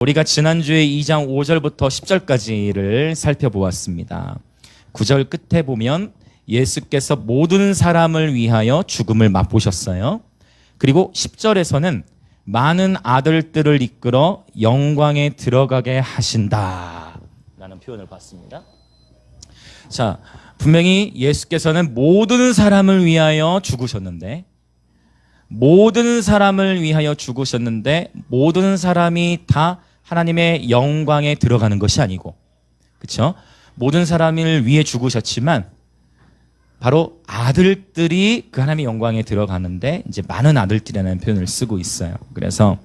우리가 지난주에 2장 5절부터 10절까지를 살펴보았습니다. 9절 끝에 보면 예수께서 모든 사람을 위하여 죽음을 맛보셨어요. 그리고 10절에서는 많은 아들들을 이끌어 영광에 들어가게 하신다 라는 표현을 봤습니다. 자, 분명히 예수께서는 모든 사람을 위하여 죽으셨는데 모든 사람을 위하여 죽으셨는데 모든 사람이 다 하나님의 영광에 들어가는 것이 아니고, 그렇죠? 모든 사람을 위해 죽으셨지만 바로 아들들이 그 하나님의 영광에 들어가는데 이제 많은 아들들이라는 표현을 쓰고 있어요. 그래서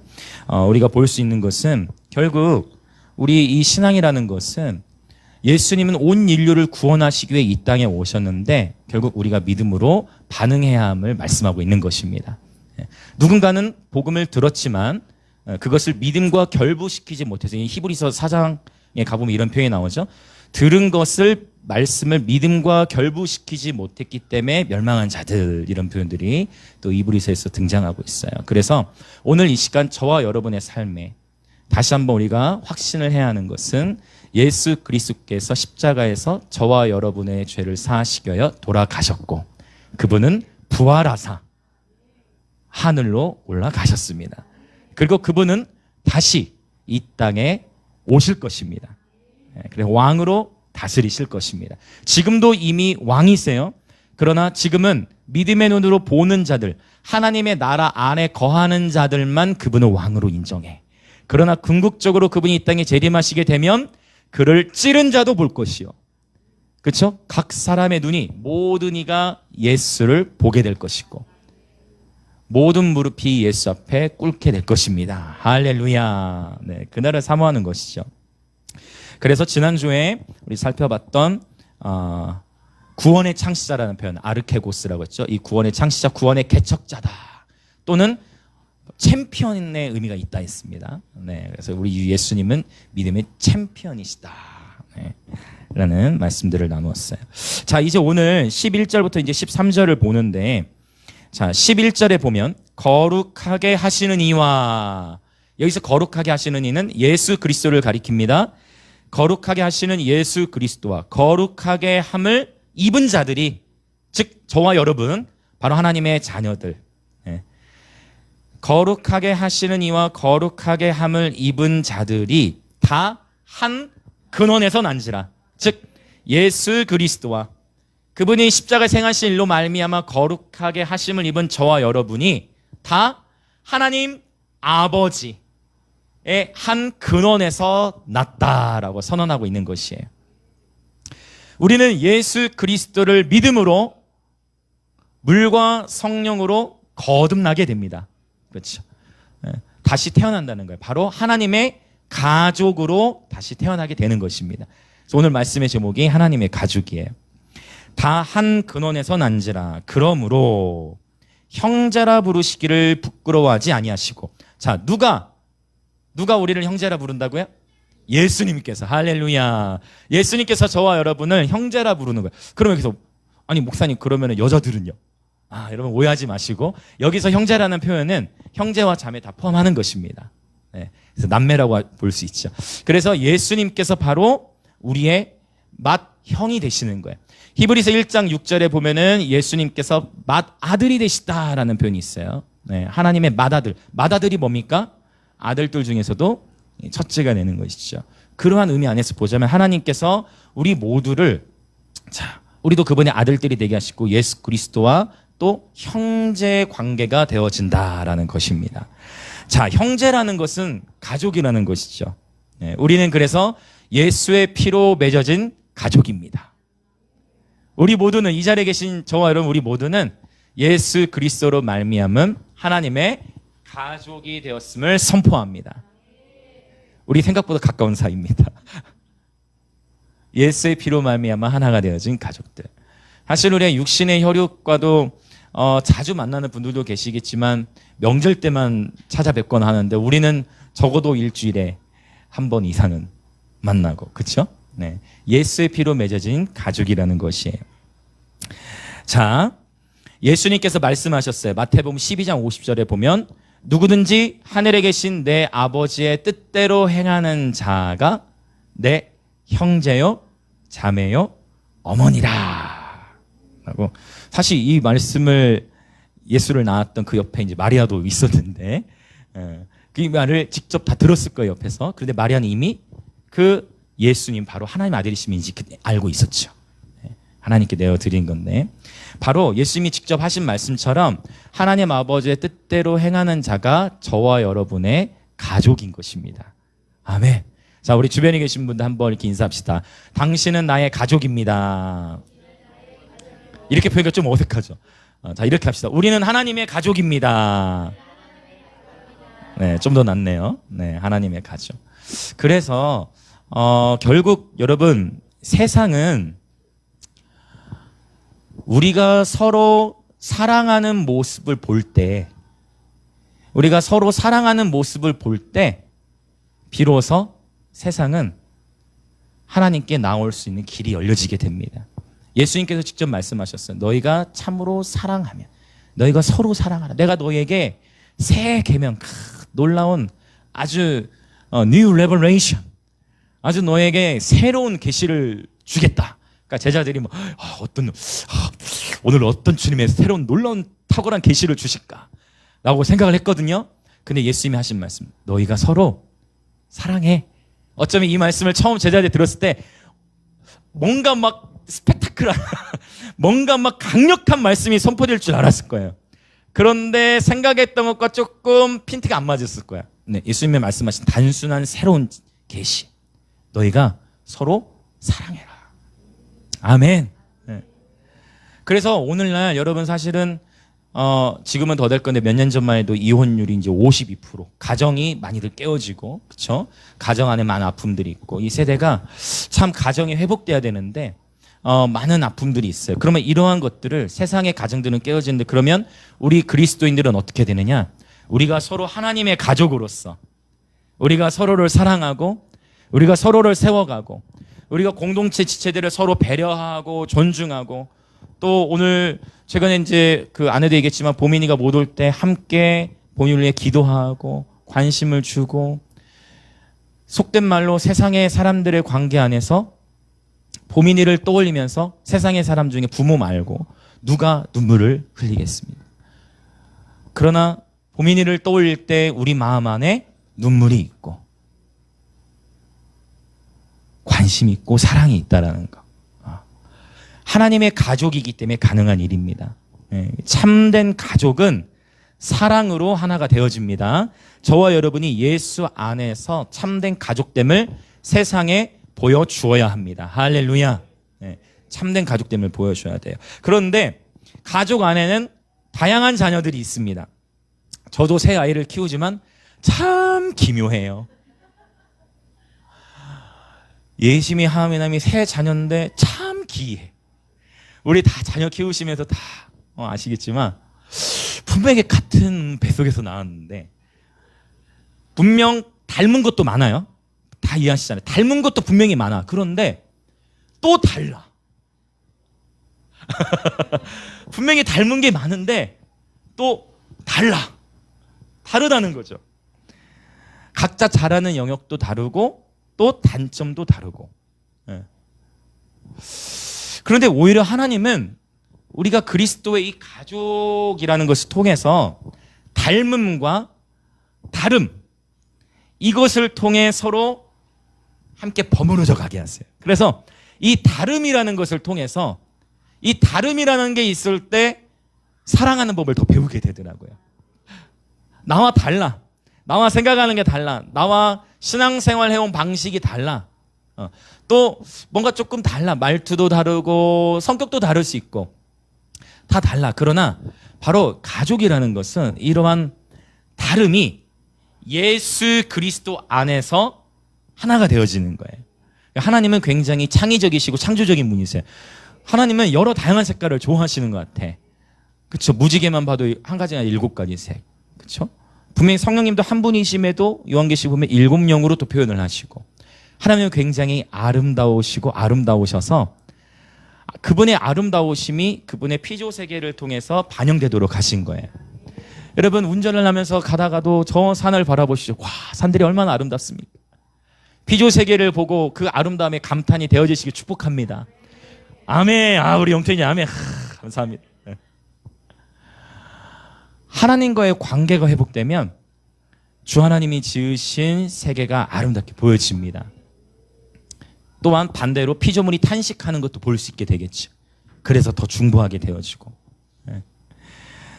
우리가 볼 수 있는 것은 결국 우리 이 신앙이라는 것은 예수님은 온 인류를 구원하시기 위해 이 땅에 오셨는데 결국 우리가 믿음으로 반응해야 함을 말씀하고 있는 것입니다. 누군가는 복음을 들었지만 그것을 믿음과 결부시키지 못해서 히브리서 4장에 가보면 이런 표현이 나오죠. 들은 것을 말씀을 믿음과 결부시키지 못했기 때문에 멸망한 자들, 이런 표현들이 또 히브리서에서 등장하고 있어요. 그래서 오늘 이 시간 저와 여러분의 삶에 다시 한번 우리가 확신을 해야 하는 것은 예수 그리스도께서 십자가에서 저와 여러분의 죄를 사하시기 위하여 돌아가셨고 그분은 부활하사 하늘로 올라가셨습니다. 그리고 그분은 다시 이 땅에 오실 것입니다. 그래서 왕으로 다스리실 것입니다. 지금도 이미 왕이세요. 그러나 지금은 믿음의 눈으로 보는 자들, 하나님의 나라 안에 거하는 자들만 그분을 왕으로 인정해. 그러나 궁극적으로 그분이 이 땅에 재림하시게 되면 그를 찌른 자도 볼 것이요. 그렇죠? 각 사람의 눈이 모든 이가 예수를 보게 될 것이고 모든 무릎이 예수 앞에 꿇게 될 것입니다. 할렐루야. 네, 그날을 사모하는 것이죠. 그래서 지난주에 우리 살펴봤던 구원의 창시자라는 표현, 아르케고스라고 했죠. 이 구원의 창시자, 구원의 개척자다. 또는 챔피언의 의미가 있다 했습니다. 네, 그래서 우리 예수님은 믿음의 챔피언이시다. 네, 라는 말씀들을 나누었어요. 자, 이제 오늘 11절부터 이제 13절을 보는데, 자, 11절에 보면 거룩하게 하시는 이와, 여기서 거룩하게 하시는 이는 예수 그리스도를 가리킵니다. 거룩하게 하시는 예수 그리스도와 거룩하게 함을 입은 자들이, 즉 저와 여러분, 바로 하나님의 자녀들, 거룩하게 하시는 이와 거룩하게 함을 입은 자들이 다 한 근원에서 난지라. 즉 예수 그리스도와 그분이 십자가에 행하신 일로 말미암아 거룩하게 하심을 입은 저와 여러분이 다 하나님 아버지의 한 근원에서 났다라고 선언하고 있는 것이에요. 우리는 예수 그리스도를 믿음으로 물과 성령으로 거듭나게 됩니다. 그렇죠? 다시 태어난다는 거예요. 바로 하나님의 가족으로 다시 태어나게 되는 것입니다. 그래서 오늘 말씀의 제목이 하나님의 가족이에요. 다 한 근원에서 난지라. 그러므로 형제라 부르시기를 부끄러워하지 아니하시고. 자, 누가 우리를 형제라 부른다고요? 예수님께서. 할렐루야. 예수님께서 저와 여러분을 형제라 부르는 거예요. 그러면 여기서 아니 목사님 그러면 여자들은요? 여러분 오해하지 마시고 여기서 형제라는 표현은 형제와 자매 다 포함하는 것입니다. 네, 그래서 남매라고 볼 수 있죠. 그래서 예수님께서 바로 우리의 맏형이 되시는 거예요. 히브리서 1장 6절에 보면은 예수님께서 맏아들이 되시다라는 표현이 있어요. 네, 하나님의 맏아들. 맏아들이 뭡니까? 아들들 중에서도 첫째가 되는 것이죠. 그러한 의미 안에서 보자면 하나님께서 우리 모두를, 자, 우리도 그분의 아들들이 되게 하시고 예수 그리스도와 또 형제 관계가 되어진다라는 것입니다. 자, 형제라는 것은 가족이라는 것이죠. 네, 우리는 그래서 예수의 피로 맺어진 가족입니다. 우리 모두는, 이 자리에 계신 저와 여러분, 우리 모두는 예수 그리스도로 말미암은 하나님의 가족이 되었음을 선포합니다. 우리 생각보다 가까운 사이입니다. 예수의 피로 말미암아 하나가 되어진 가족들. 사실 우리의 육신의 혈육과도 자주 만나는 분들도 계시겠지만 명절 때만 찾아뵙거나 하는데 우리는 적어도 일주일에 한 번 이상은 만나고, 그렇죠? 네, 예수의 피로 맺어진 가족이라는 것이에요. 자, 예수님께서 말씀하셨어요. 마태복음 12장 50절에 보면 누구든지 하늘에 계신 내 아버지의 뜻대로 행하는 자가 내 형제요, 자매요, 어머니라. 라고. 사실 이 말씀을 예수를 낳았던 그 옆에 이제 마리아도 있었는데, 그 말을 직접 다 들었을 거예요, 옆에서. 그런데 마리아는 이미 그 예수님 바로 하나님 아들이심인지 알고 있었죠. 하나님께 내어드린 건데, 바로 예수님이 직접 하신 말씀처럼 하나님 아버지의 뜻대로 행하는 자가 저와 여러분의 가족인 것입니다. 아멘. 자, 우리 주변에 계신 분들 한번 이렇게 인사합시다. 당신은 나의 가족입니다. 이렇게 표현하기가 좀 어색하죠. 자, 이렇게 합시다. 우리는 하나님의 가족입니다. 네, 좀 더 낫네요. 네, 하나님의 가족. 그래서 결국 여러분, 세상은 우리가 서로 사랑하는 모습을 볼 때, 우리가 서로 사랑하는 모습을 볼 때 비로소 세상은 하나님께 나올 수 있는 길이 열려지게 됩니다. 예수님께서 직접 말씀하셨어요. 너희가 참으로 사랑하면, 너희가 서로 사랑하라. 내가 너희에게 새 계명, 놀라운 아주 new revelation, 아주 너에게 새로운 계시를 주겠다. 그러니까 제자들이 뭐 오늘 어떤 주님의 새로운 놀라운 탁월한 계시를 주실까? 라고 생각을 했거든요. 근데 예수님이 하신 말씀, 너희가 서로 사랑해. 어쩌면 이 말씀을 처음 제자들이 들었을 때 뭔가 막 스펙타클한 뭔가 막 강력한 말씀이 선포될 줄 알았을 거예요. 그런데 생각했던 것과 조금 핀트가 안 맞았을 거야. 네, 예수님이 말씀하신 단순한 새로운 계시, 너희가 서로 사랑해라. 아멘. 네. 그래서 오늘날 여러분 사실은 지금은 더 될 건데 몇 년 전만 해도 이혼율이 이제 52%, 가정이 많이들 깨어지고, 그렇죠? 가정 안에 많은 아픔들이 있고, 이 세대가 참 가정이 회복돼야 되는데 많은 아픔들이 있어요. 그러면 이러한 것들을, 세상의 가정들은 깨어지는데, 그러면 우리 그리스도인들은 어떻게 되느냐? 우리가 서로 하나님의 가족으로서 우리가 서로를 사랑하고, 우리가 서로를 세워가고, 우리가 공동체 지체들을 서로 배려하고 존중하고, 또 오늘 최근에 이제 그 아내도 얘기했지만 보민이가 못 올 때 함께 보민이를 위해 기도하고 관심을 주고, 속된 말로 세상의 사람들의 관계 안에서 보민이를 떠올리면서 세상의 사람 중에 부모 말고 누가 눈물을 흘리겠습니까? 그러나 보민이를 떠올릴 때 우리 마음 안에 눈물이 있고 관심이 있고 사랑이 있다라는 거. 하나님의 가족이기 때문에 가능한 일입니다. 참된 가족은 사랑으로 하나가 되어집니다. 저와 여러분이 예수 안에서 참된 가족됨을 세상에 보여주어야 합니다. 할렐루야. 참된 가족됨을 보여줘야 돼요. 그런데 가족 안에는 다양한 자녀들이 있습니다. 저도 새 아이를 키우지만 참 기묘해요. 예심이 하미남이 새 자녀인데 참 기이해. 우리 다 자녀 키우시면서 다 아시겠지만 분명히 같은 뱃속에서 나왔는데 분명 닮은 것도 많아요. 다 이해하시잖아요. 닮은 것도 분명히 많아. 그런데 또 달라. 분명히 닮은 게 많은데 또 달라. 다르다는 거죠. 각자 잘하는 영역도 다르고 또 단점도 다르고. 그런데 오히려 하나님은 우리가 그리스도의 이 가족이라는 것을 통해서 닮음과 다름, 이것을 통해 서로 함께 버무려져 가게 하세요. 그래서 이 다름이라는 것을 통해서, 이 다름이라는 게 있을 때 사랑하는 법을 더 배우게 되더라고요. 나와 달라. 나와 생각하는 게 달라. 나와 신앙생활 해온 방식이 달라. 또 뭔가 조금 달라. 말투도 다르고 성격도 다를 수 있고 다 달라. 그러나 바로 가족이라는 것은 이러한 다름이 예수 그리스도 안에서 하나가 되어지는 거예요. 하나님은 굉장히 창의적이시고 창조적인 분이세요. 하나님은 여러 다양한 색깔을 좋아하시는 것 같아. 그렇죠? 무지개만 봐도 한 가지나 7가지 색. 그렇죠? 분명히 성령님도 한 분이심에도 요한계시 보면 7영으로 또 표현을 하시고, 하나님은 굉장히 아름다우시고 아름다우셔서 그분의 아름다우심이 그분의 피조 세계를 통해서 반영되도록 하신 거예요. 여러분 운전을 하면서 가다가도 저 산을 바라보시죠. 와, 산들이 얼마나 아름답습니까? 피조 세계를 보고 그 아름다움에 감탄이 되어지시길 축복합니다. 아멘. 우리 영태님 아멘. 감사합니다. 하나님과의 관계가 회복되면 주 하나님이 지으신 세계가 아름답게 보여집니다. 또한 반대로 피조물이 탄식하는 것도 볼 수 있게 되겠죠. 그래서 더 중보하게 되어지고.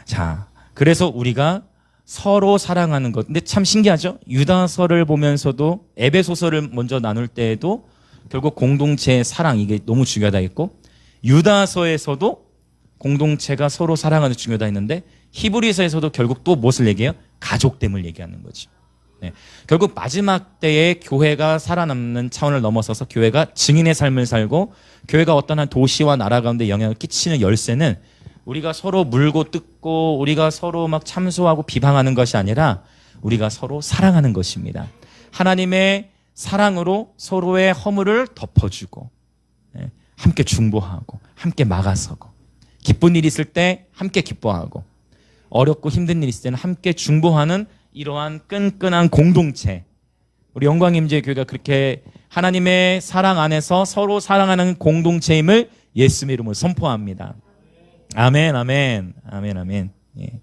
자, 그래서 우리가 서로 사랑하는 것. 근데 참 신기하죠? 유다서를 보면서도 에베소서를 먼저 나눌 때에도 결국 공동체의 사랑, 이게 너무 중요하다 했고, 유다서에서도 공동체가 서로 사랑하는 게 중요하다 했는데, 히브리서에서도 결국 또 무엇을 얘기해요? 가족됨을 얘기하는 거죠. 네. 결국 마지막 때에 교회가 살아남는 차원을 넘어서서 교회가 증인의 삶을 살고 교회가 어떤 한 도시와 나라 가운데 영향을 끼치는 열쇠는 우리가 서로 물고 뜯고 우리가 서로 막 참소하고 비방하는 것이 아니라 우리가 서로 사랑하는 것입니다. 하나님의 사랑으로 서로의 허물을 덮어주고 함께 중보하고 함께 막아서고 기쁜 일이 있을 때 함께 기뻐하고 어렵고 힘든 일이 있을 때는 함께 중보하는 이러한 끈끈한 공동체. 우리 영광임재 교회가 그렇게 하나님의 사랑 안에서 서로 사랑하는 공동체임을 예수님의 이름으로 선포합니다. 아멘, 아멘, 아멘, 아멘. 예.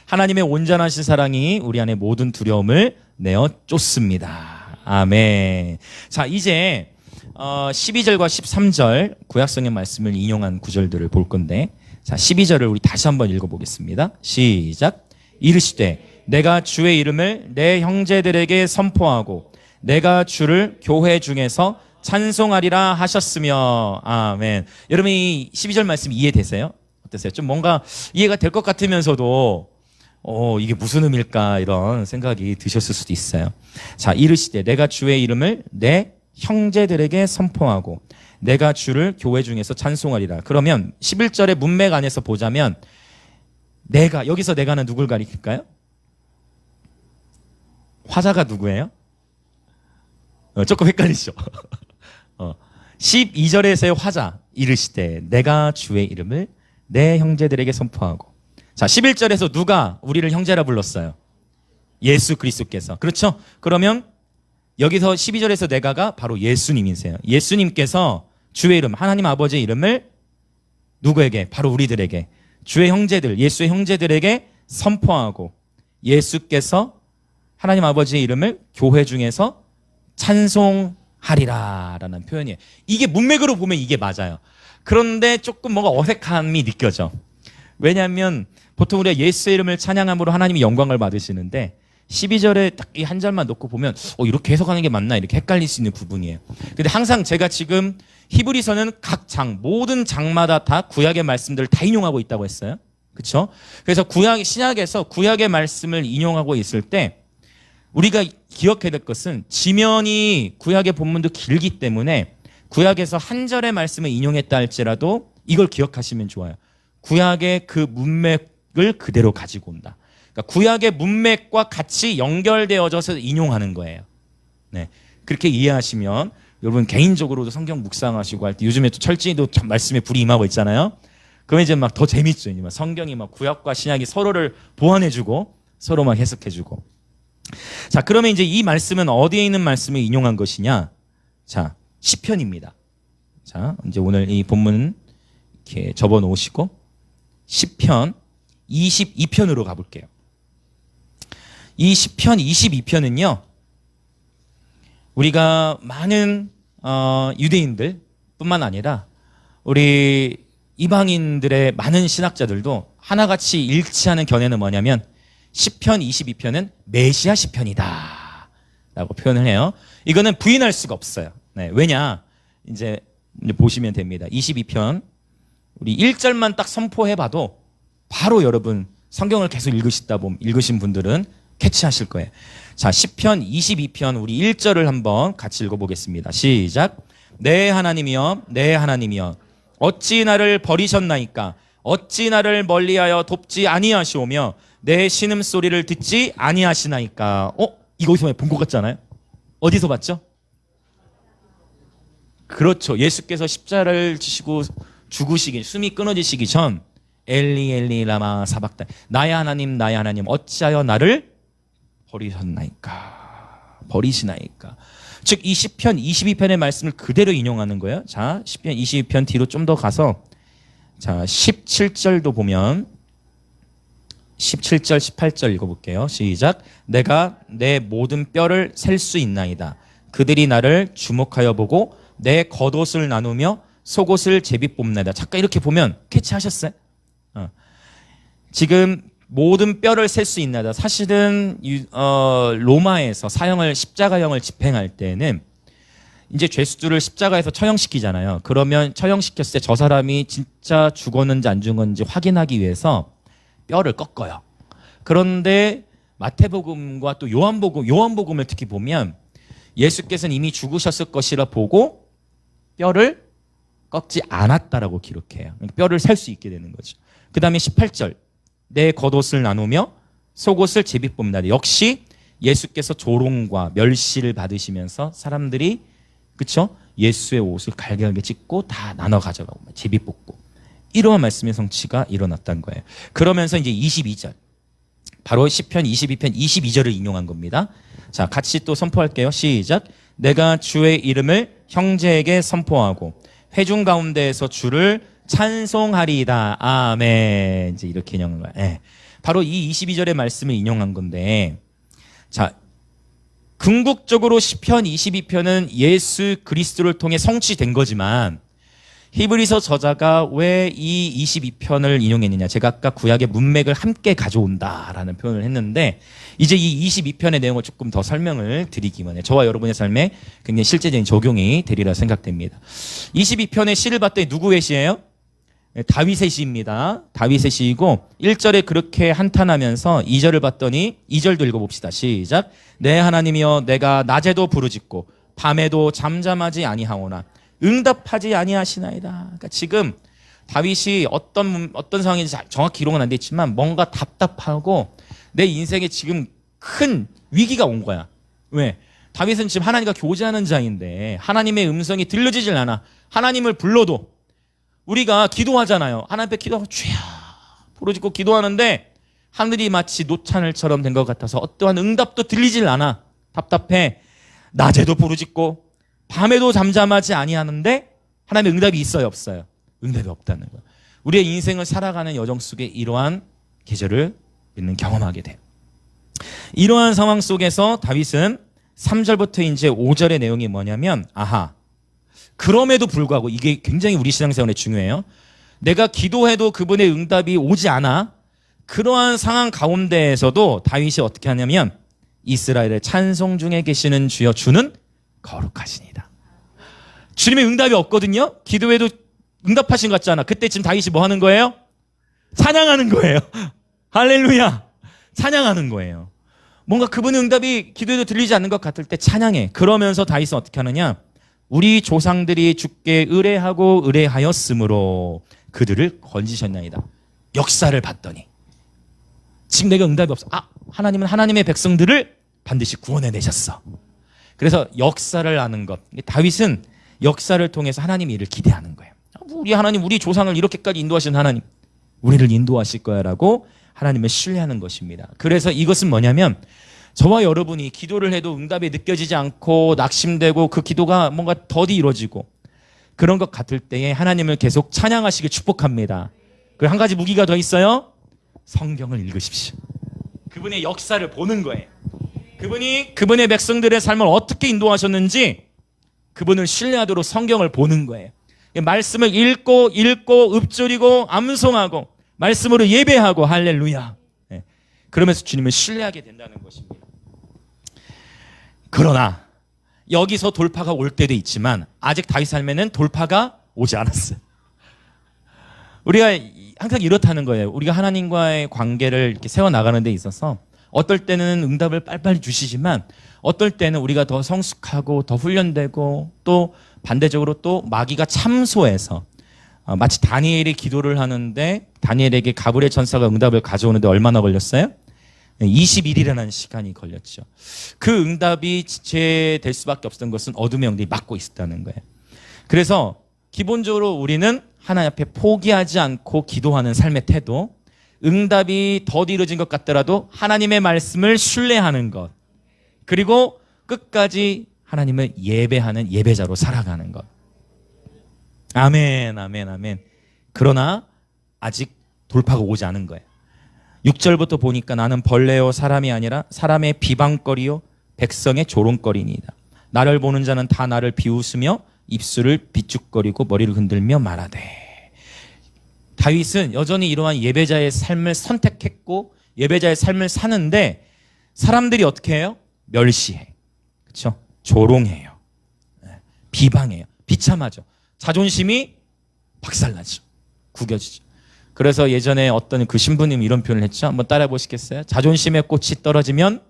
하나님의 온전하신 사랑이 우리 안에 모든 두려움을 내어 쫓습니다. 아멘. 자, 이제 12절과 13절 구약성의 말씀을 인용한 구절들을 볼 건데, 자, 12절을 우리 다시 한번 읽어보겠습니다. 시작. 이르시되 내가 주의 이름을 내 형제들에게 선포하고 내가 주를 교회 중에서 찬송하리라 하셨으며. 아멘. 여러분 이 12절 말씀 이해되세요? 어떠세요? 좀 뭔가 이해가 될 것 같으면서도 이게 무슨 의미일까 이런 생각이 드셨을 수도 있어요. 자, 이르시되 내가 주의 이름을 내 형제들에게 선포하고 내가 주를 교회 중에서 찬송하리라. 그러면 11절의 문맥 안에서 보자면 내가, 여기서 내가는 누굴 가리킬까요? 화자가 누구예요? 조금 헷갈리죠? 12절에서의 화자 이르시되 내가 주의 이름을 내 형제들에게 선포하고. 자, 11절에서 누가 우리를 형제라 불렀어요? 예수 그리스도께서. 그렇죠? 그러면 여기서 12절에서 내가가 바로 예수님이세요. 예수님께서 주의 이름, 하나님 아버지의 이름을 누구에게? 바로 우리들에게, 주의 형제들, 예수의 형제들에게 선포하고 예수께서 하나님 아버지의 이름을 교회 중에서 찬송하리라 라는 표현이에요. 이게 문맥으로 보면 이게 맞아요. 그런데 조금 뭔가 어색함이 느껴져. 왜냐하면 보통 우리가 예수의 이름을 찬양함으로 하나님이 영광을 받으시는데 12절에 딱 이 한 절만 놓고 보면 이렇게 해석하는 게 맞나 이렇게 헷갈릴 수 있는 부분이에요. 근데 항상 제가 지금 히브리서는 각 장, 모든 장마다 다 구약의 말씀들을 다 인용하고 있다고 했어요. 그렇죠? 그래서 신약에서 구약의 말씀을 인용하고 있을 때 우리가 기억해야 될 것은 지면이 구약의 본문도 길기 때문에 구약에서 한 절의 말씀을 인용했다 할지라도 이걸 기억하시면 좋아요. 구약의 그 문맥을 그대로 가지고 온다. 그러니까 구약의 문맥과 같이 연결되어져서 인용하는 거예요. 네, 그렇게 이해하시면 여러분 개인적으로도 성경 묵상하시고 할 때 요즘에 또 철저히도 참 말씀에 불이 임하고 있잖아요. 그러면 이제 막 더 재밌죠. 이제 막 성경이 막 구약과 신약이 서로를 보완해주고 서로 막 해석해주고. 자, 그러면 이제 이 말씀은 어디에 있는 말씀을 인용한 것이냐? 자, 시편입니다. 자, 이제 오늘 이 본문 이렇게 접어 놓으시고 시편 22편으로 가볼게요. 이 시편 22편은요, 우리가 많은 유대인들 뿐만 아니라 우리 이방인들의 많은 신학자들도 하나같이 일치하는 견해는 뭐냐면 시편 22편은 메시아 시편이다 라고 표현을 해요. 이거는 부인할 수가 없어요. 네, 왜냐? 이제 보시면 됩니다. 22편 우리 1절만 딱 선포해봐도 바로 여러분 성경을 계속 읽으신 분들은 캐치하실 거예요. 자, 시편 22편 우리 1절을 한번 같이 읽어보겠습니다. 시작. 내 하나님이여, 내 하나님이여, 어찌 나를 버리셨나이까? 어찌 나를 멀리하여 돕지 아니하시오며 내 신음소리를 듣지 아니하시나이까? 이거 어디서 본 것 같잖아요. 어디서 봤죠? 그렇죠. 예수께서 십자가를 지시고 죽으시기, 숨이 끊어지시기 전 엘리 엘리 라마 사박단. 나의 하나님 어찌하여 나를 버리셨나이까. 버리시나이까. 즉 이 시편 22편의 말씀을 그대로 인용하는 거예요. 자, 시편 22편 뒤로 좀 더 가서 자, 17절도 보면 17절 18절 읽어볼게요. 시작. 내가 내 모든 뼈를 셀 수 있나이다. 그들이 나를 주목하여 보고 내 겉옷을 나누며 속옷을 제비 뽑나이다. 잠깐 이렇게 보면 캐치하셨어요? 지금 모든 뼈를 셀 수 있나이다. 사실은 로마에서 십자가형을 집행할 때는 이제 죄수들을 십자가에서 처형시키잖아요. 그러면 처형시켰을 때 저 사람이 진짜 죽었는지 안 죽었는지 확인하기 위해서 뼈를 꺾어요. 그런데 마태복음과 또 요한복음을 특히 보면 예수께서는 이미 죽으셨을 것이라 보고 뼈를 꺾지 않았다라고 기록해요. 뼈를 셀 수 있게 되는 거죠. 그 다음에 18절. 내 겉옷을 나누며 속옷을 제비 뽑는다. 역시 예수께서 조롱과 멸시를 받으시면서 사람들이 그쵸? 예수의 옷을 갈갈하게 찢고 다 나눠 가져가고 제비 뽑고 이러한 말씀의 성취가 일어났다는 거예요. 그러면서 이제 22절 바로 시편 22편 22절을 인용한 겁니다. 자, 같이 또 선포할게요. 시작. 내가 주의 이름을 형제에게 선포하고 회중 가운데에서 주를 찬송하리이다. 아멘. 이제 이렇게 인용한 거예요. 네. 바로 이 22절의 말씀을 인용한 건데, 자, 궁극적으로 시편 22편은 예수 그리스도를 통해 성취된 거지만 히브리서 저자가 왜 이 22편을 인용했느냐. 제가 아까 구약의 문맥을 함께 가져온다라는 표현을 했는데 이제 이 22편의 내용을 조금 더 설명을 드리기만 해요. 저와 여러분의 삶에 굉장히 실제적인 적용이 되리라 생각됩니다. 22편의 시를 봤더니 누구의 시예요? 다윗의 시입니다. 다윗의 시이고 1절에 그렇게 한탄하면서 2절을 봤더니 2절도 읽어봅시다. 시작. 내 하나님이여 내가 낮에도 부르짖고 밤에도 잠잠하지 아니하오나 응답하지 아니하시나이다. 그러니까 지금 다윗이 어떤 상황인지 정확히 기록은 안 돼 있지만 뭔가 답답하고 내 인생에 지금 큰 위기가 온 거야. 왜? 다윗은 지금 하나님과 교제하는 자인데 하나님의 음성이 들려지질 않아. 하나님을 불러도 우리가 기도하잖아요. 하나님 앞에 기도하고 주야 부르짖고 기도하는데 하늘이 마치 노천을처럼 된 것 같아서 어떠한 응답도 들리질 않아. 답답해. 낮에도 부르짖고 밤에도 잠잠하지 아니하는데 하나님의 응답이 있어요, 없어요? 응답이 없다는 거예요. 우리의 인생을 살아가는 여정 속에 이러한 계절을 우리는 경험하게 돼요. 이러한 상황 속에서 다윗은 3절부터 이제 5절의 내용이 뭐냐면 그럼에도 불구하고 이게 굉장히 우리 신앙생활에 중요해요. 내가 기도해도 그분의 응답이 오지 않아. 그러한 상황 가운데에서도 다윗이 어떻게 하냐면 이스라엘의 찬송 중에 계시는 주여 주는 거룩하시니다. 주님의 응답이 없거든요. 기도해도 응답하신 것 같잖아. 그때 지금 다윗이 뭐 하는 거예요? 찬양하는 거예요. 할렐루야. 찬양하는 거예요. 뭔가 그분의 응답이 기도해도 들리지 않는 것 같을 때 찬양해. 그러면서 다윗은 어떻게 하느냐? 우리 조상들이 주께 의뢰하고 의뢰하였으므로 그들을 건지셨나이다. 역사를 봤더니 지금 내가 응답이 없어. 하나님은 하나님의 백성들을 반드시 구원해내셨어. 그래서 역사를 아는 것. 다윗은 역사를 통해서 하나님의 일을 기대하는 거예요. 우리 하나님, 우리 조상을 이렇게까지 인도하신 하나님, 우리를 인도하실 거야 라고 하나님을 신뢰하는 것입니다. 그래서 이것은 뭐냐면 저와 여러분이 기도를 해도 응답이 느껴지지 않고 낙심되고 그 기도가 뭔가 더디 이루어지고 그런 것 같을 때에 하나님을 계속 찬양하시길 축복합니다. 그리고 한 가지 무기가 더 있어요. 성경을 읽으십시오. 그분의 역사를 보는 거예요. 그분이 그분의 백성들의 삶을 어떻게 인도하셨는지 그분을 신뢰하도록 성경을 보는 거예요. 말씀을 읽고 읊조리고 암송하고 말씀으로 예배하고 할렐루야. 그러면서 주님을 신뢰하게 된다는 것입니다. 그러나 여기서 돌파가 올 때도 있지만 아직 다윗 삶에는 돌파가 오지 않았어요. 우리가 항상 이렇다는 거예요. 우리가 하나님과의 관계를 이렇게 세워나가는 데 있어서 어떨 때는 응답을 빨리빨리 주시지만 어떨 때는 우리가 더 성숙하고 더 훈련되고 또 반대적으로 또 마귀가 참소해서 마치 다니엘이 기도를 하는데 다니엘에게 가브리엘 천사가 응답을 가져오는데 얼마나 걸렸어요? 21일이라는 시간이 걸렸죠. 그 응답이 지체될 수밖에 없었던 것은 어둠의 영들이 막고 있었다는 거예요. 그래서 기본적으로 우리는 하나님 앞에 포기하지 않고 기도하는 삶의 태도, 응답이 더디어진 것 같더라도 하나님의 말씀을 신뢰하는 것, 그리고 끝까지 하나님을 예배하는 예배자로 살아가는 것. 아멘, 아멘, 아멘. 그러나 아직 돌파가 오지 않은 거예요. 6절부터 보니까 나는 벌레요 사람이 아니라 사람의 비방거리요 백성의 조롱거리니이다. 나를 보는 자는 다 나를 비웃으며 입술을 비죽거리고 머리를 흔들며 말하되. 다윗은 여전히 이러한 예배자의 삶을 선택했고 예배자의 삶을 사는데 사람들이 어떻게 해요? 멸시해. 그렇죠? 조롱해요. 비방해요. 비참하죠. 자존심이 박살나죠. 구겨지죠. 그래서 예전에 어떤 그 신부님이 이런 표현을 했죠. 한번 따라해 보시겠어요? 자존심의 꽃이 떨어지면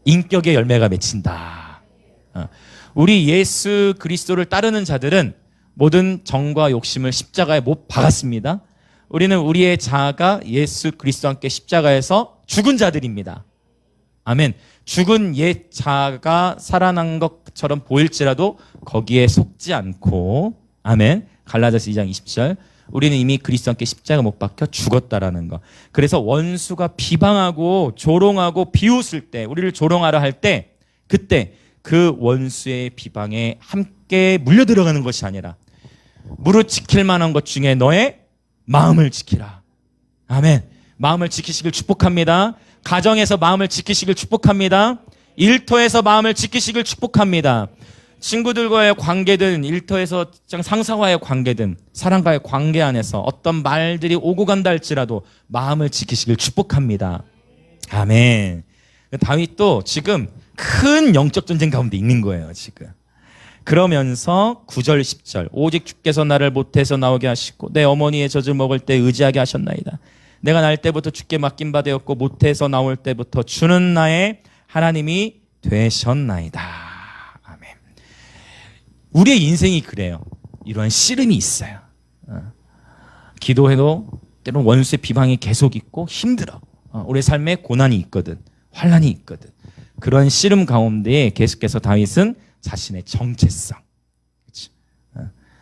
인격의 열매가 맺힌다. 우리 예수 그리스도를 따르는 자들은 모든 정과 욕심을 십자가에 못 박았습니다. 우리는 우리의 자아가 예수 그리스도와 함께 십자가에서 죽은 자들입니다. 아멘. 죽은 옛 자아가 살아난 것처럼 보일지라도 거기에 속지 않고, 아멘. 갈라디아서 2장 20절. 우리는 이미 그리스도와 함께 십자가 못 박혀 죽었다라는 거. 그래서 원수가 비방하고 조롱하고 비웃을 때, 우리를 조롱하라 할 때, 그때 그 원수의 비방에 함께 물려 들어가는 것이 아니라 무릇 지킬 만한 것 중에 너의 마음을 지키라. 아멘. 마음을 지키시길 축복합니다. 가정에서 마음을 지키시길 축복합니다. 일터에서 마음을 지키시길 축복합니다. 친구들과의 관계든 일터에서 상사와의 관계든 사람과의 관계 안에서 어떤 말들이 오고 간다 할지라도 마음을 지키시길 축복합니다. 아멘. 다윗도 지금 큰 영적 전쟁 가운데 있는 거예요, 지금. 그러면서 9절 10절 오직 주께서 나를 모태에서 나오게 하시고 내 어머니의 젖을 먹을 때 의지하게 하셨나이다. 내가 날 때부터 주께 맡긴 바 되었고 모태에서 나올 때부터 주는 나의 하나님이 되셨나이다. 아멘. 우리의 인생이 그래요. 이러한 씨름이 있어요. 기도해도 때로는 원수의 비방이 계속 있고 힘들어. 우리 삶에 고난이 있거든. 환난이 있거든. 그런 씨름 가운데 계속해서 다윗은 자신의 정체성,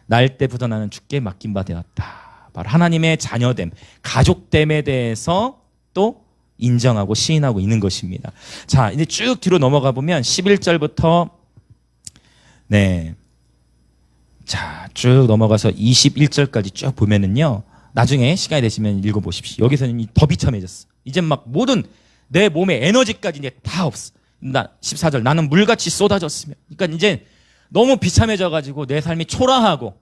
날 때부터 나는 주께 맡긴 바 되었다. 바로 하나님의 자녀됨, 가족됨에 대해서 또 인정하고 시인하고 있는 것입니다. 자, 이제 쭉 뒤로 넘어가 보면 11절부터 자, 쭉 넘어가서 21절까지 쭉 보면은요. 나중에 시간이 되시면 읽어보십시오. 여기서는 더 비참해졌어. 이제 막 모든 내 몸의 에너지까지 이제 다 없어. 14절 나는 물같이 쏟아졌으며. 그러니까 이제 너무 비참해져가지고 내 삶이 초라하고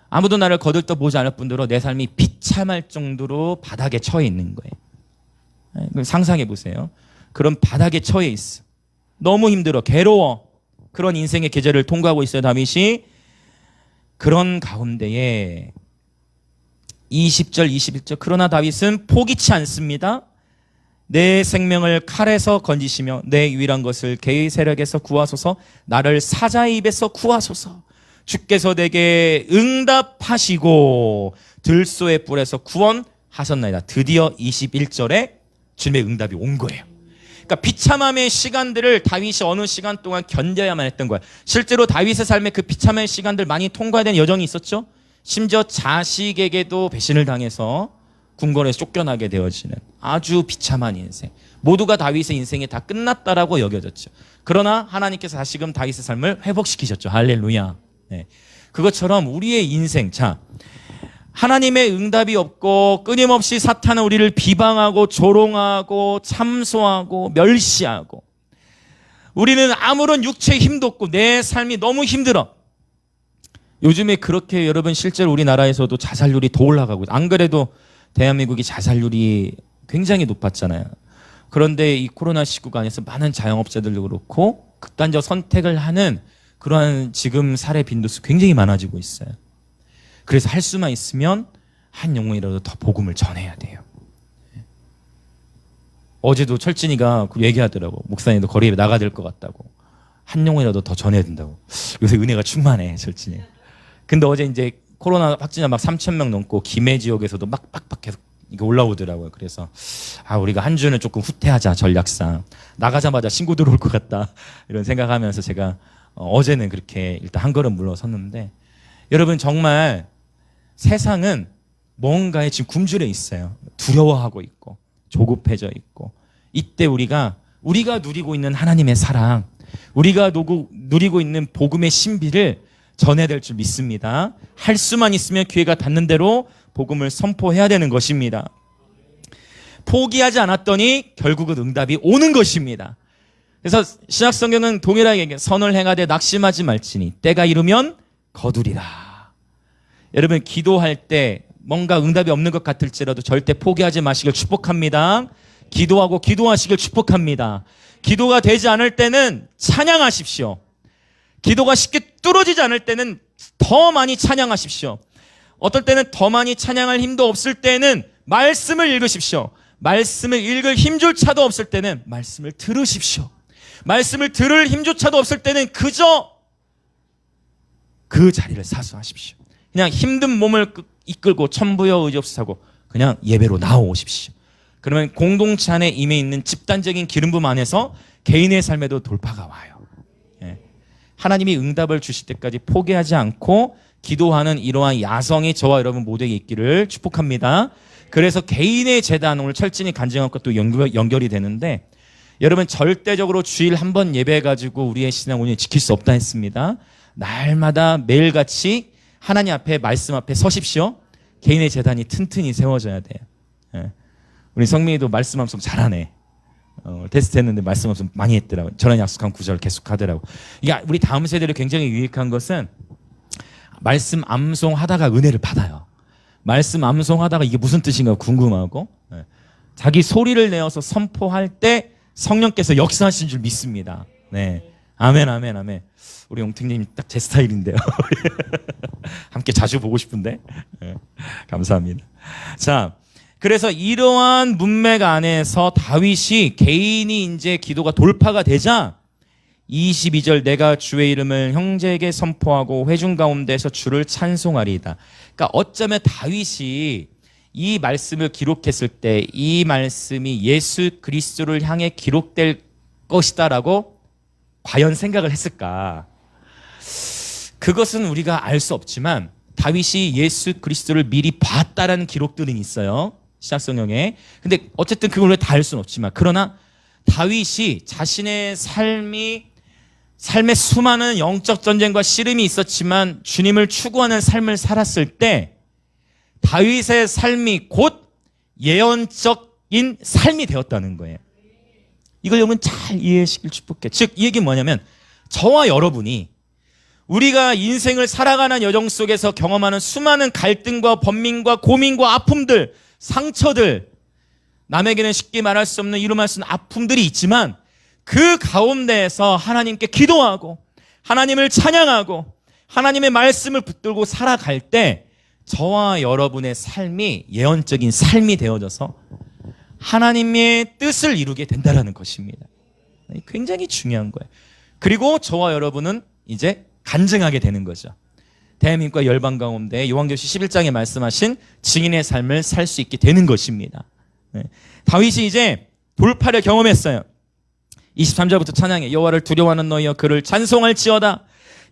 아무도 나를 거들떠보지 않을 뿐더러 내 삶이 비참할 정도로 바닥에 처해 있는 거예요. 상상해 보세요. 그런 바닥에 처해 있어. 너무 힘들어. 괴로워. 그런 인생의 계절을 통과하고 있어요. 다윗이. 그런 가운데에 20절 21절 그러나 다윗은 포기치 않습니다. 내 생명을 칼에서 건지시며 내 유일한 것을 개의 세력에서 구하소서. 나를 사자의 입에서 구하소서. 주께서 내게 응답하시고 들소의 뿔에서 구원하셨나이다. 드디어 21절에 주님의 응답이 온 거예요. 그러니까 비참함의 시간들을 다윗이 어느 시간 동안 견뎌야만 했던 거예요. 실제로 다윗의 삶에 그 비참한 시간들 많이 통과해야 되는 여정이 있었죠. 심지어 자식에게도 배신을 당해서 궁궐에서 쫓겨나게 되어지는 아주 비참한 인생. 모두가 다윗의 인생이 다 끝났다라고 여겨졌죠. 그러나 하나님께서 다시금 다윗의 삶을 회복시키셨죠. 할렐루야. 네. 그것처럼 우리의 인생, 자, 하나님의 응답이 없고 끊임없이 사탄은 우리를 비방하고 조롱하고 참소하고 멸시하고 우리는 아무런 육체의 힘도 없고 내 삶이 너무 힘들어. 요즘에 그렇게 여러분 실제로 우리나라에서도 자살률이 더 올라가고, 안 그래도 대한민국이 자살률이 굉장히 높았잖아요. 그런데 이 코로나 시국 안에서 많은 자영업자들도 그렇고 극단적 선택을 하는 그러한 지금 사례 빈도수 굉장히 많아지고 있어요. 그래서 할 수만 있으면 한 영혼이라도 더 복음을 전해야 돼요. 어제도 철진이가 얘기하더라고. 목사님도 거리에 나가야 될 것 같다고. 한 영혼이라도 더 전해야 된다고. 요새 은혜가 충만해, 철진이. 근데 어제 이제 코로나 확진자 막 3,000명 넘고 김해 지역에서도 막 빡빡 계속 이게 올라오더라고요. 그래서 우리가 한 주는 조금 후퇴하자, 전략상. 나가자마자 신고 들어올 것 같다, 이런 생각하면서 제가 어제는 그렇게 일단 한 걸음 물러섰는데, 여러분 정말 세상은 뭔가에 지금 굶주려 있어요. 두려워하고 있고 조급해져 있고, 이때 우리가 누리고 있는 하나님의 사랑, 우리가 누리고 있는 복음의 신비를 전해야 될 줄 믿습니다. 할 수만 있으면 기회가 닿는 대로 복음을 선포해야 되는 것입니다. 포기하지 않았더니 결국은 응답이 오는 것입니다. 그래서 신약성경은 동일하게 얘기해요. 선을 행하되 낙심하지 말지니 때가 이르면 거두리라. 여러분 기도할 때 뭔가 응답이 없는 것 같을지라도 절대 포기하지 마시길 축복합니다. 기도하고 기도하시길 축복합니다. 기도가 되지 않을 때는 찬양하십시오. 기도가 쉽게 뚫어지지 않을 때는 더 많이 찬양하십시오. 어떨 때는 더 많이 찬양할 힘도 없을 때는 말씀을 읽으십시오. 말씀을 읽을 힘조차도 없을 때는 말씀을 들으십시오. 말씀을 들을 힘조차도 없을 때는 그저 그 자리를 사수하십시오. 그냥 힘든 몸을 이끌고 천부여 의지없으시고 그냥 예배로 나오십시오. 그러면 공동체 안에 임해 있는 집단적인 기름부음 안에서 개인의 삶에도 돌파가 와요. 하나님이 응답을 주실 때까지 포기하지 않고 기도하는 이러한 야성이 저와 여러분 모두에게 있기를 축복합니다. 그래서 개인의 제단, 오늘 철진이 간증한 것도 연결이 되는데, 여러분 절대적으로 주일 한 번 예배 가지고 우리의 신앙 온전히 지킬 수 없다 했습니다. 날마다 매일같이 하나님 앞에 말씀 앞에 서십시오. 개인의 제단이 튼튼히 세워져야 돼요. 우리 성민이도 말씀 암송 잘하네. 테스트 했는데 말씀 암송 많이 했더라고요. 저는 약속한 구절 계속 하더라고요. 이게 우리 다음 세대를 굉장히 유익한 것은 말씀 암송하다가 은혜를 받아요. 말씀 암송하다가 이게 무슨 뜻인가 궁금하고, 자기 소리를 내어서 선포할 때 성령께서 역사하신 줄 믿습니다. 네, 아멘, 아멘, 아멘. 우리 용택님 딱 제 스타일인데요. 함께 자주 보고 싶은데. 감사합니다. 자, 그래서 이러한 문맥 안에서 다윗이 개인이 이제 기도가 돌파가 되자 22절 내가 주의 이름을 형제에게 선포하고 회중 가운데서 주를 찬송하리이다. 그러니까 어쩌면 다윗이 이 말씀을 기록했을 때 이 말씀이 예수 그리스도를 향해 기록될 것이다라고 과연 생각을 했을까? 그것은 우리가 알 수 없지만 다윗이 예수 그리스도를 미리 봤다라는 기록들은 있어요. 신약성경에. 근데 어쨌든 그걸 우리가 다 알 수는 없지만, 그러나 다윗이 자신의 삶의 수많은 영적 전쟁과 씨름이 있었지만 주님을 추구하는 삶을 살았을 때 다윗의 삶이 곧 예언적인 삶이 되었다는 거예요. 이걸 여러분 잘 이해하시길 축복해. 즉 이 얘기는 뭐냐면, 저와 여러분이 우리가 인생을 살아가는 여정 속에서 경험하는 수많은 갈등과 번민과 고민과 아픔들, 상처들, 남에게는 쉽게 말할 수 없는 이루말 수 없는 아픔들이 있지만 그 가운데에서 하나님께 기도하고 하나님을 찬양하고 하나님의 말씀을 붙들고 살아갈 때 저와 여러분의 삶이 예언적인 삶이 되어져서 하나님의 뜻을 이루게 된다는 것입니다. 굉장히 중요한 거예요. 그리고 저와 여러분은 이제 간증하게 되는 거죠. 대한민국과 열방 가운데 요한계시록 11장에 말씀하신 증인의 삶을 살 수 있게 되는 것입니다. 다윗이 이제 돌파를 경험했어요. 23절부터 찬양해. 여호와를 두려워하는 너희여 그를 찬송할지어다.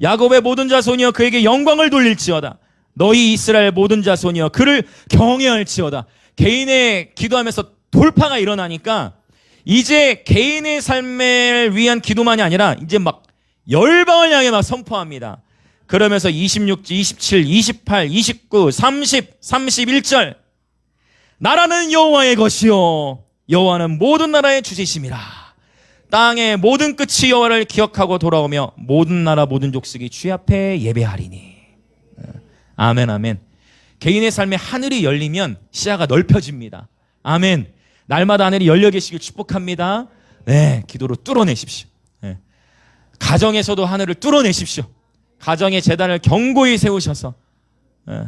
야곱의 모든 자손이여 그에게 영광을 돌릴지어다. 너희 이스라엘 모든 자손이여 그를 경외할지어다. 개인의 기도하면서 돌파가 일어나니까 이제 개인의 삶을 위한 기도만이 아니라 이제 막 열방을 향해 막 선포합니다. 그러면서 26절, 27, 28, 29, 30, 31절 나라는 여호와의 것이요 여호와는 모든 나라의 주지심이라. 땅의 모든 끝이 여호와를 기억하고 돌아오며 모든 나라 모든 족속이 주 앞에 예배하리니. 아멘, 아멘. 개인의 삶에 하늘이 열리면 시야가 넓혀집니다. 아멘. 날마다 하늘이 열려 계시길 축복합니다. 네, 기도로 뚫어내십시오. 네. 가정에서도 하늘을 뚫어내십시오. 가정의 재단을 견고히 세우셔서. 네.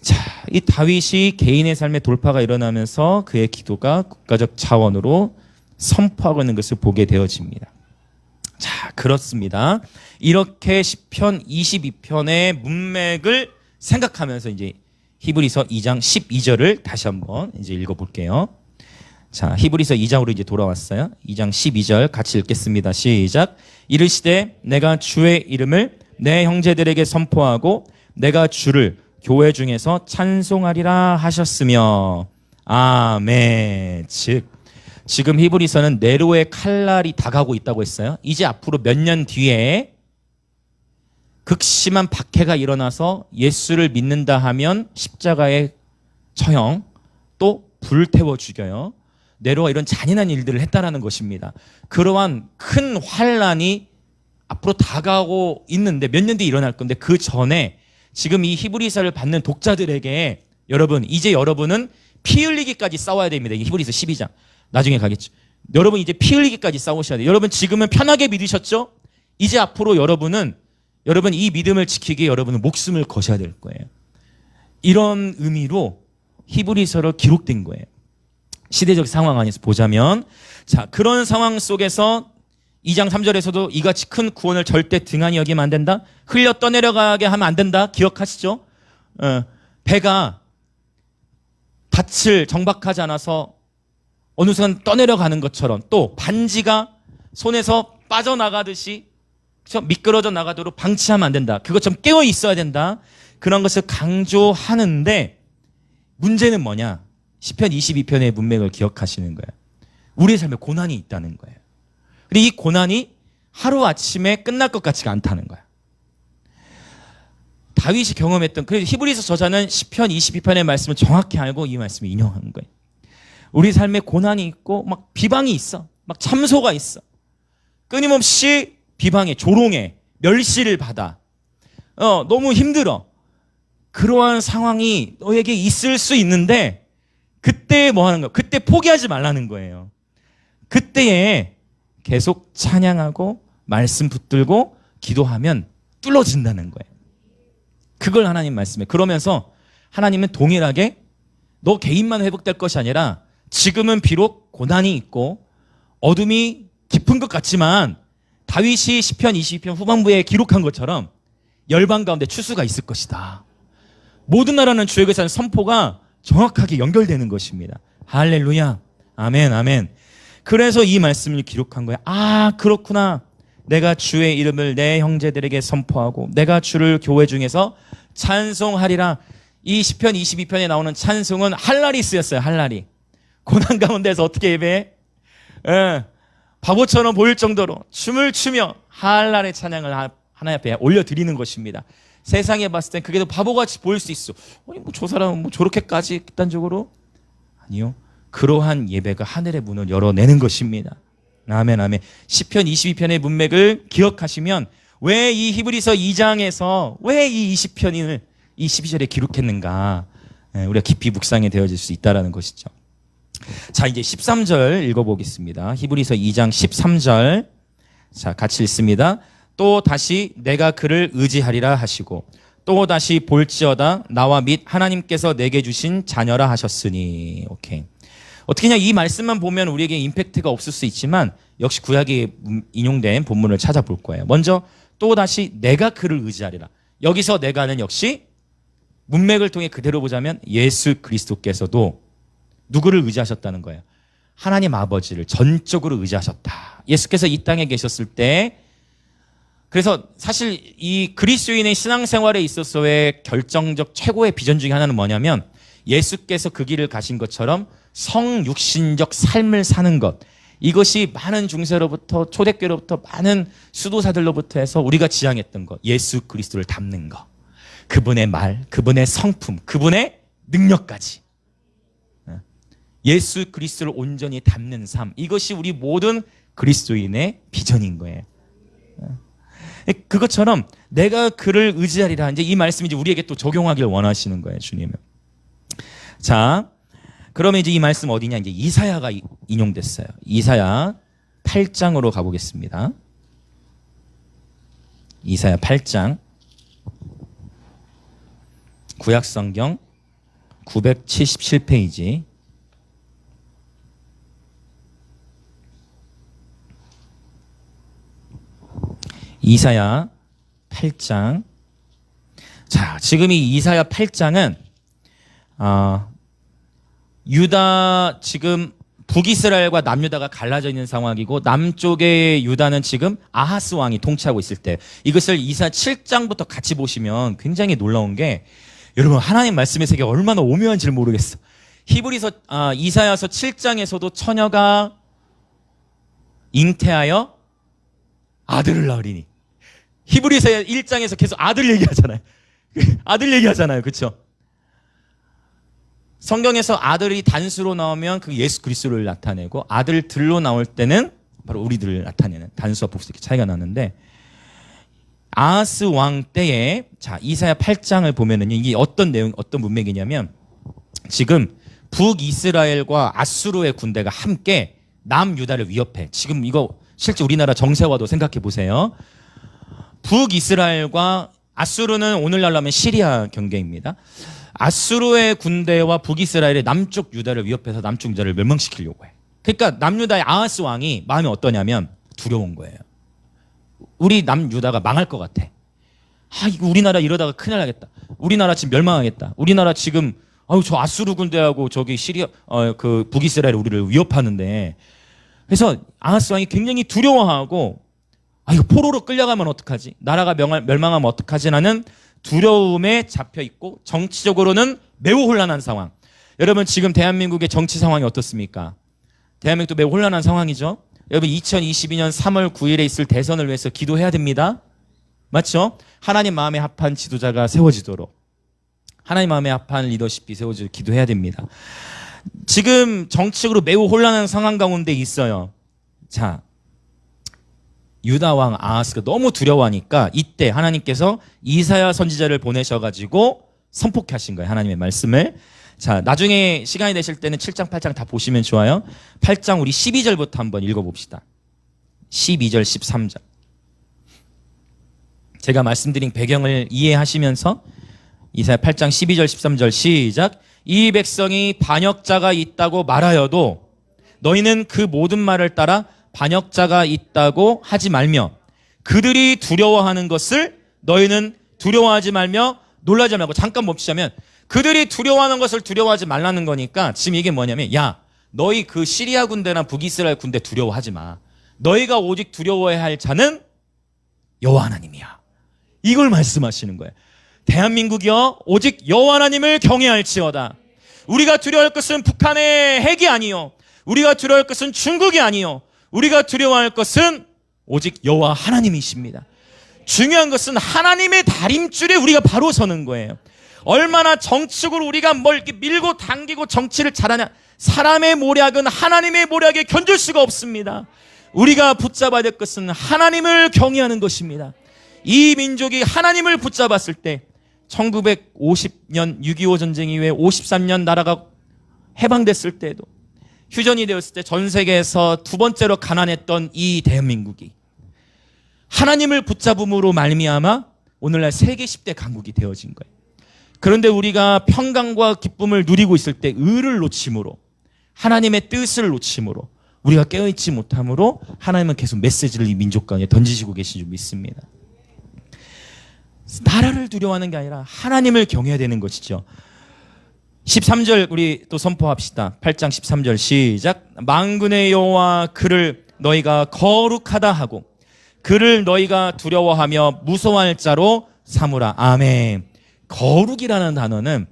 자, 이 다윗이 개인의 삶의 돌파가 일어나면서 그의 기도가 국가적 차원으로 선포하고 있는 것을 보게 되어집니다. 자, 그렇습니다. 이렇게 시편 22편의 문맥을 생각하면서 이제 히브리서 2장 12절을 다시 한번 이제 읽어볼게요. 자, 히브리서 2장으로 이제 돌아왔어요. 2장 12절 같이 읽겠습니다. 시작. 이르시되 내가 주의 이름을 내 형제들에게 선포하고 내가 주를 교회 중에서 찬송하리라 하셨으며. 아멘. 즉 지금 히브리서는 네로의 칼날이 다가오고 있다고 했어요. 이제 앞으로 몇 년 뒤에 극심한 박해가 일어나서 예수를 믿는다 하면 십자가의 처형, 또 불태워 죽여요. 네로가 이런 잔인한 일들을 했다라는 것입니다. 그러한 큰 환란이 앞으로 다가오고 있는데 몇 년 뒤에 일어날 건데, 그 전에 지금 이 히브리서를 받는 독자들에게 여러분, 이제 여러분은 피 흘리기까지 싸워야 됩니다. 이게 히브리서 12장. 나중에 가겠죠. 여러분 이제 피 흘리기까지 싸우셔야 돼요. 여러분 지금은 편하게 믿으셨죠? 이제 앞으로 여러분 이 믿음을 지키기 위해 여러분은 목숨을 거셔야 될 거예요. 이런 의미로 히브리서로 기록된 거예요. 시대적 상황 안에서 보자면, 자, 그런 상황 속에서 2장 3절에서도 이같이 큰 구원을 절대 등한히 여기면 안 된다. 흘려 떠내려가게 하면 안 된다. 기억하시죠? 배가 닻을 정박하지 않아서 어느 순간 떠내려가는 것처럼, 또 반지가 손에서 빠져나가듯이 미끄러져 나가도록 방치하면 안 된다. 그것처럼 깨어 있어야 된다. 그런 것을 강조하는데, 문제는 뭐냐? 시편 22편의 문맥을 기억하시는 거예요. 우리의 삶에 고난이 있다는 거예요. 근데 이 고난이 하루아침에 끝날 것 같지가 않다는 거야. 다윗이 경험했던, 그래서 히브리서 저자는 시편 22편의 말씀을 정확히 알고 이 말씀을 인용하는 거예요. 우리 삶에 고난이 있고 막 비방이 있어. 막 참소가 있어. 끊임없이 비방에, 조롱에, 멸시를 받아. 너무 힘들어. 그러한 상황이 너에게 있을 수 있는데, 그때 뭐 하는 거야? 그때 포기하지 말라는 거예요. 그때에 계속 찬양하고 말씀 붙들고 기도하면 뚫어진다는 거예요. 그걸 하나님 말씀에. 그러면서 하나님은 동일하게 너 개인만 회복될 것이 아니라, 지금은 비록 고난이 있고 어둠이 깊은 것 같지만 다윗이 시편 22편 후반부에 기록한 것처럼 열방 가운데 추수가 있을 것이다. 모든 나라는 주의 것이라는 선포가 정확하게 연결되는 것입니다. 할렐루야. 아멘, 아멘. 그래서 이 말씀을 기록한 거야. 아, 그렇구나. 내가 주의 이름을 내 형제들에게 선포하고 내가 주를 교회 중에서 찬송하리라. 이 시편 22편에 나오는 찬송은 할날이 쓰였어요. 할날이. 고난 가운데서 어떻게 예배해? 바보처럼 보일 정도로 춤을 추며 할날의 찬양을 하나님 앞에 올려드리는 것입니다. 세상에 봤을 땐 그게 더 바보같이 보일 수 있어. 아니 뭐 저 사람은 뭐 저렇게까지 극단적으로? 아니요. 그러한 예배가 하늘의 문을 열어내는 것입니다. 아멘, 아멘. 시편 22편의 문맥을 기억하시면 왜 이 히브리서 2장에서 왜 이 20편을 이 12절에 기록했는가, 우리가 깊이 묵상이 되어질 수 있다는 것이죠. 자, 이제 13절 읽어보겠습니다. 히브리서 2장 13절. 자, 같이 읽습니다. 또 다시 내가 그를 의지하리라 하시고 또 다시 볼지어다 나와 및 하나님께서 내게 주신 자녀라 하셨으니. 오케이. 어떻게냐, 이 말씀만 보면 우리에게 임팩트가 없을 수 있지만 역시 구약에 인용된 본문을 찾아볼 거예요. 먼저 또 다시 내가 그를 의지하리라. 여기서 내가는 역시 문맥을 통해 그대로 보자면 예수 그리스도께서도 누구를 의지하셨다는 거예요? 하나님 아버지를 전적으로 의지하셨다. 예수께서 이 땅에 계셨을 때, 그래서 사실 이 그리스도인의 신앙생활에 있어서의 결정적 최고의 비전 중에 하나는 뭐냐면, 예수께서 그 길을 가신 것처럼 성육신적 삶을 사는 것, 이것이 많은 중세로부터 초대교로부터 많은 수도사들로부터 해서 우리가 지향했던 것, 예수 그리스도를 닮는 것, 그분의 말, 그분의 성품, 그분의 능력까지 예수 그리스도를 온전히 닮는 삶, 이것이 우리 모든 그리스도인의 비전인 거예요. 그것처럼 내가 그를 의지하리라, 이제 이 말씀이 이제 우리에게 또 적용하길 원하시는 거예요, 주님은. 자, 그러면 이제 이 말씀 어디냐? 이제 이사야가 인용됐어요. 이사야 8장으로 가보겠습니다. 이사야 8장. 구약성경 977페이지. 이사야 8장. 자, 지금 이 이사야 8장은 유다 지금 북이스라엘과 남유다가 갈라져 있는 상황이고 남쪽의 유다는 지금 아하스 왕이 통치하고 있을 때 이것을 이사 7장부터 같이 보시면 굉장히 놀라운 게 여러분 하나님 말씀의 세계가 얼마나 오묘한지를 모르겠어. 이사야서 7장에서도 처녀가 잉태하여 아들을 낳으리니 히브리서 1장에서 계속 아들 얘기하잖아요. 아들 얘기하잖아요. 그렇죠? 성경에서 아들이 단수로 나오면 그 예수 그리스도를 나타내고 아들들로 나올 때는 바로 우리들을 나타내는 단수와 복수 이렇게 차이가 나는데 아하스 왕 때에 자 이사야 8장을 보면은 이게 어떤 내용 어떤 문맥이냐면 지금 북이스라엘과 아수르의 군대가 함께 남유다를 위협해. 지금 이거 실제 우리나라 정세와도 생각해 보세요. 북이스라엘과 아수르는 오늘날로 하면 시리아 경계입니다. 아수르의 군대와 북이스라엘의 남쪽 유다를 위협해서 남쪽 유다를 멸망시키려고 해. 그러니까 남유다의 아하스 왕이 마음이 어떠냐면 두려운 거예요. 우리 남유다가 망할 것 같아. 이거 우리나라 이러다가 큰일 나겠다. 우리나라 지금 멸망하겠다. 우리나라 지금 저 아수르 군대하고 저기 시리아 그 북이스라엘 우리를 위협하는데 그래서 아하스 왕이 굉장히 두려워하고 이거 포로로 끌려가면 어떡하지? 나라가 멸망하면 어떡하지라는 두려움에 잡혀 있고 정치적으로는 매우 혼란한 상황. 여러분 지금 대한민국의 정치 상황이 어떻습니까? 대한민국도 매우 혼란한 상황이죠. 여러분 2022년 3월 9일에 있을 대선을 위해서 기도해야 됩니다. 맞죠? 하나님 마음에 합한 지도자가 세워지도록 하나님 마음에 합한 리더십이 세워지도록 기도해야 됩니다. 지금 정치적으로 매우 혼란한 상황 가운데 있어요. 자, 유다 왕 아하스가 너무 두려워하니까 이때 하나님께서 이사야 선지자를 보내셔가지고 선포케 하신 거예요. 하나님의 말씀을. 자, 나중에 시간이 되실 때는 7장, 8장 다 보시면 좋아요. 8장 우리 12절부터 한번 읽어봅시다. 12절, 13절. 제가 말씀드린 배경을 이해하시면서 이사야 8장 12절, 13절 시작. 이 백성이 반역자가 있다고 말하여도 너희는 그 모든 말을 따라 반역자가 있다고 하지 말며 그들이 두려워하는 것을 너희는 두려워하지 말며 놀라지 말고. 잠깐 멈추자면 그들이 두려워하는 것을 두려워하지 말라는 거니까 지금 이게 뭐냐면 야 너희 그 시리아 군대나 북이스라엘 군대 두려워하지 마. 너희가 오직 두려워해야 할 자는 여호와 하나님이야. 이걸 말씀하시는 거예요. 대한민국이여 오직 여호와 하나님을 경외할지어다. 우리가 두려워할 것은 북한의 핵이 아니요 우리가 두려워할 것은 중국이 아니요 우리가 두려워할 것은 오직 여호와 하나님이십니다. 중요한 것은 하나님의 다림줄에 우리가 바로 서는 거예요. 얼마나 정치적으로 우리가 뭘 이렇게 밀고 당기고 정치를 잘하냐. 사람의 모략은 하나님의 모략에 견줄 수가 없습니다. 우리가 붙잡아야 될 것은 하나님을 경외하는 것입니다. 이 민족이 하나님을 붙잡았을 때 1950년 6.25 전쟁 이후에 53년 나라가 해방됐을 때도 휴전이 되었을 때 전 세계에서 두 번째로 가난했던 이 대한민국이 하나님을 붙잡음으로 말미암아 오늘날 세계 10대 강국이 되어진 거예요. 그런데 우리가 평강과 기쁨을 누리고 있을 때 의를 놓침으로 하나님의 뜻을 놓침으로 우리가 깨어있지 못함으로 하나님은 계속 메시지를 이 민족 가운데 던지시고 계신 줄 믿습니다. 나라를 두려워하는 게 아니라 하나님을 경외해야 되는 것이죠. 13절 우리 또 선포합시다. 8장 13절 시작. 만군의 여호와 그를 너희가 거룩하다 하고 그를 너희가 두려워하며 무서워할 자로 삼으라. 아멘. 거룩이라는 단어는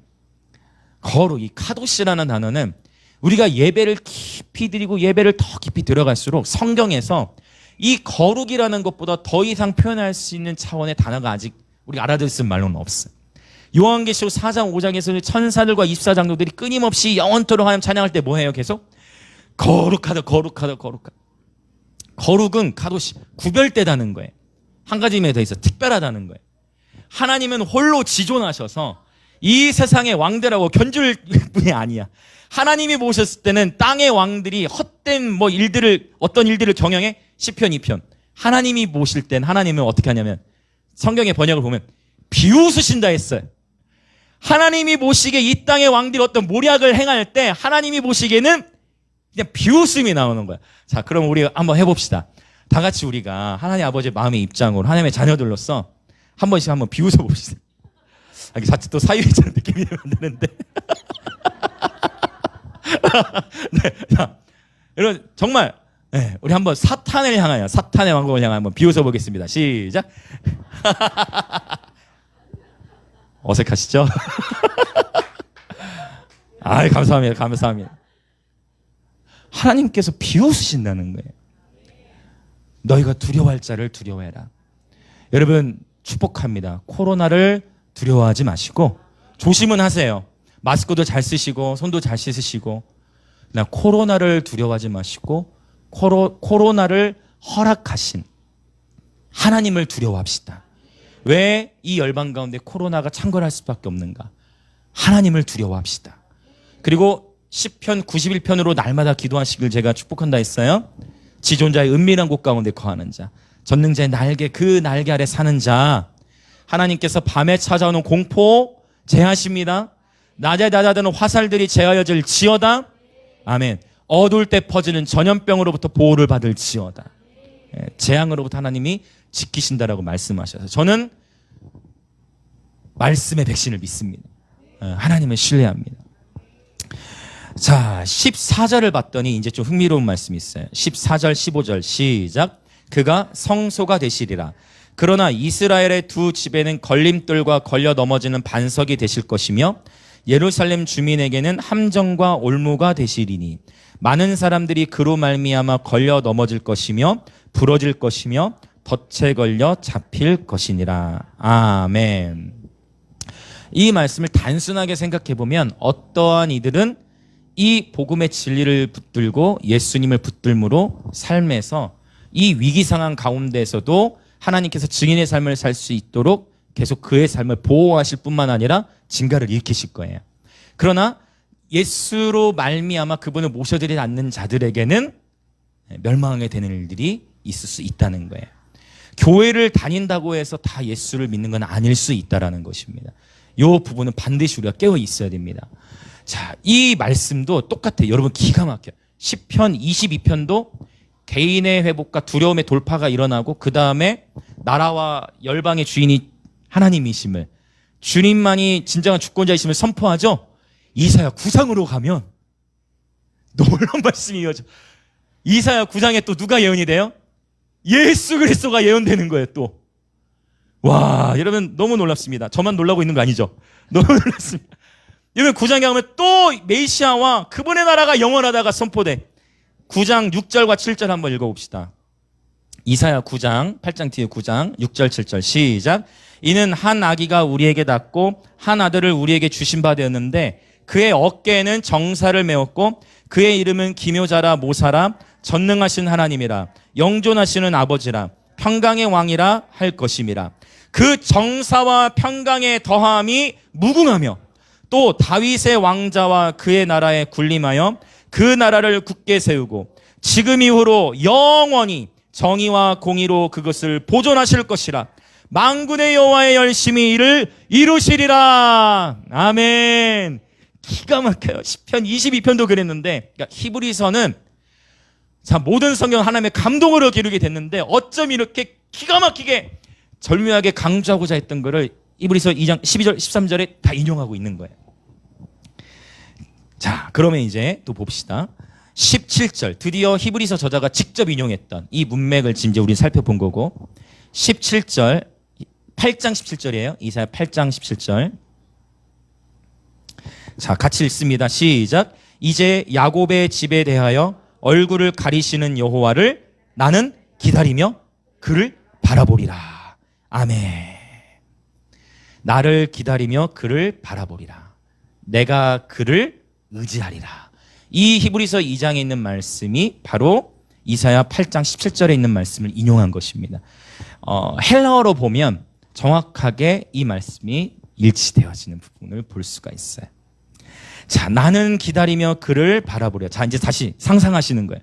이 카도시라는 단어는 우리가 예배를 깊이 드리고 예배를 더 깊이 들어갈수록 성경에서 이 거룩이라는 것보다 더 이상 표현할 수 있는 차원의 단어가 아직 우리가 알아들 수 있는 말로는 없어요. 요한계시록 4장 5장에서 천사들과 24장로들이 끊임없이 영원토록 하나님 찬양할 때 뭐해요? 계속 거룩하다 거룩하다 거룩하다. 거룩은 카도시 구별되다는 거예요. 한 가지 의미가 더 있어. 특별하다는 거예요. 하나님은 홀로 지존하셔서 이 세상의 왕들하고 견줄 분이 아니야. 하나님이 모셨을 때는 땅의 왕들이 헛된 어떤 일들을 경영해. 시편 2편. 하나님이 모실 땐 하나님은 어떻게 하냐면 성경의 번역을 보면 비웃으신다 했어요. 하나님이 보시기에 이 땅의 왕들이 어떤 모략을 행할 때 하나님이 보시기에는 그냥 비웃음이 나오는 거야. 자, 그럼 우리 한번 해봅시다. 다 같이 우리가 하나님 아버지의 마음의 입장으로 하나님의 자녀들로서 한 번씩 한번 비웃어 봅시다. 자칫 또 사유리처럼 느낌이 안 되는데 네, 자, 여러분 정말 네, 우리 한번 사탄을 향하여 사탄의 왕국을 향하여 한번 비웃어 보겠습니다. 시작. 어색하시죠? 아이 감사합니다. 감사합니다. 하나님께서 비웃으신다는 거예요. 너희가 두려워할 자를 두려워해라. 여러분 축복합니다. 코로나를 두려워하지 마시고 조심은 하세요. 마스크도 잘 쓰시고 손도 잘 씻으시고 코로나를 두려워하지 마시고 코로나를 허락하신 하나님을 두려워합시다. 왜 이 열방 가운데 코로나가 창궐할 수밖에 없는가? 하나님을 두려워합시다. 그리고 시편 91편으로 날마다 기도하시길 제가 축복한다 했어요. 지존자의 은밀한 곳 가운데 거하는 자, 전능자의 날개 그 날개 아래 사는 자, 하나님께서 밤에 찾아오는 공포 제하십니다. 낮에 낮아드는 화살들이 제하여질 지어다. 아멘. 어두울 때 퍼지는 전염병으로부터 보호를 받을 지어다. 재앙으로부터 하나님이 지키신다라고 말씀하셔서 저는 말씀의 백신을 믿습니다. 하나님을 신뢰합니다. 자, 14절을 봤더니 이제 좀 흥미로운 말씀이 있어요. 14절 15절 시작. 그가 성소가 되시리라. 그러나 이스라엘의 두 집에는 걸림돌과 걸려 넘어지는 반석이 되실 것이며 예루살렘 주민에게는 함정과 올무가 되시리니 많은 사람들이 그로 말미암아 걸려 넘어질 것이며 부러질 것이며 덫에 걸려 잡힐 것이니라. 아멘. 이 말씀을 단순하게 생각해 보면 어떠한 이들은 이 복음의 진리를 붙들고 예수님을 붙들므로 삶에서 이 위기 상황 가운데에서도 하나님께서 증인의 삶을 살 수 있도록 계속 그의 삶을 보호하실 뿐만 아니라 진가를 일으키실 거예요. 그러나 예수로 말미암아 그분을 모셔드리지 않는 자들에게는 멸망하게 되는 일들이 있을 수 있다는 거예요. 교회를 다닌다고 해서 다 예수를 믿는 건 아닐 수 있다는 것입니다. 이 부분은 반드시 우리가 깨어 있어야 됩니다. 자, 이 말씀도 똑같아요. 여러분 기가 막혀요. 시편 22편도 개인의 회복과 두려움의 돌파가 일어나고 그 다음에 나라와 열방의 주인이 하나님이심을 주님만이 진정한 주권자이심을 선포하죠. 이사야 9장으로 가면 놀라운 말씀이 이어져. 이사야 9장에 또 누가 예언이 돼요? 예수 그리스도가 예언되는 거예요. 또 와, 여러분 너무 놀랍습니다. 저만 놀라고 있는 거 아니죠? 너무 놀랍습니다. 여러분 9장에 가면 또 메시아와 그분의 나라가 영원하다가 선포돼. 9장 6절과 7절 한번 읽어봅시다. 이사야 9장 8장 뒤에 9장 6절 7절 시작. 이는 한 아기가 우리에게 낳고 한 아들을 우리에게 주신 바 되었는데 그의 어깨에는 정사를 메었고 그의 이름은 기묘자라 모사라 전능하신 하나님이라 영존하시는 아버지라 평강의 왕이라 할 것임이라. 그 정사와 평강의 더함이 무궁하며 또 다윗의 왕자와 그의 나라에 군림하여 그 나라를 굳게 세우고 지금 이후로 영원히 정의와 공의로 그것을 보존하실 것이라. 만군의 여호와의 열심히 이를 이루시리라. 아멘. 기가 막혀요. 시편 22편도 그랬는데, 그러니까 히브리서는 자 모든 성경 하나님의 감동으로 기록이 됐는데 어쩜 이렇게 기가 막히게 절묘하게 강조하고자 했던 거를 히브리서 2장 12절 13절에 다 인용하고 있는 거예요. 자, 그러면 이제 또 봅시다. 17절 드디어 히브리서 저자가 직접 인용했던 이 문맥을 이제 우리 살펴본 거고 17절 8장 17절이에요. 이사야 8장 17절. 자, 같이 읽습니다. 시작. 이제 야곱의 집에 대하여 얼굴을 가리시는 여호와를 나는 기다리며 그를 바라보리라. 아멘. 나를 기다리며 그를 바라보리라. 내가 그를 의지하리라. 이 히브리서 2장에 있는 말씀이 바로 이사야 8장 17절에 있는 말씀을 인용한 것입니다. 헬라어로 보면 정확하게 이 말씀이 일치되어지는 부분을 볼 수가 있어요. 자, 나는 기다리며 그를 바라보려. 자, 이제 다시 상상하시는 거예요.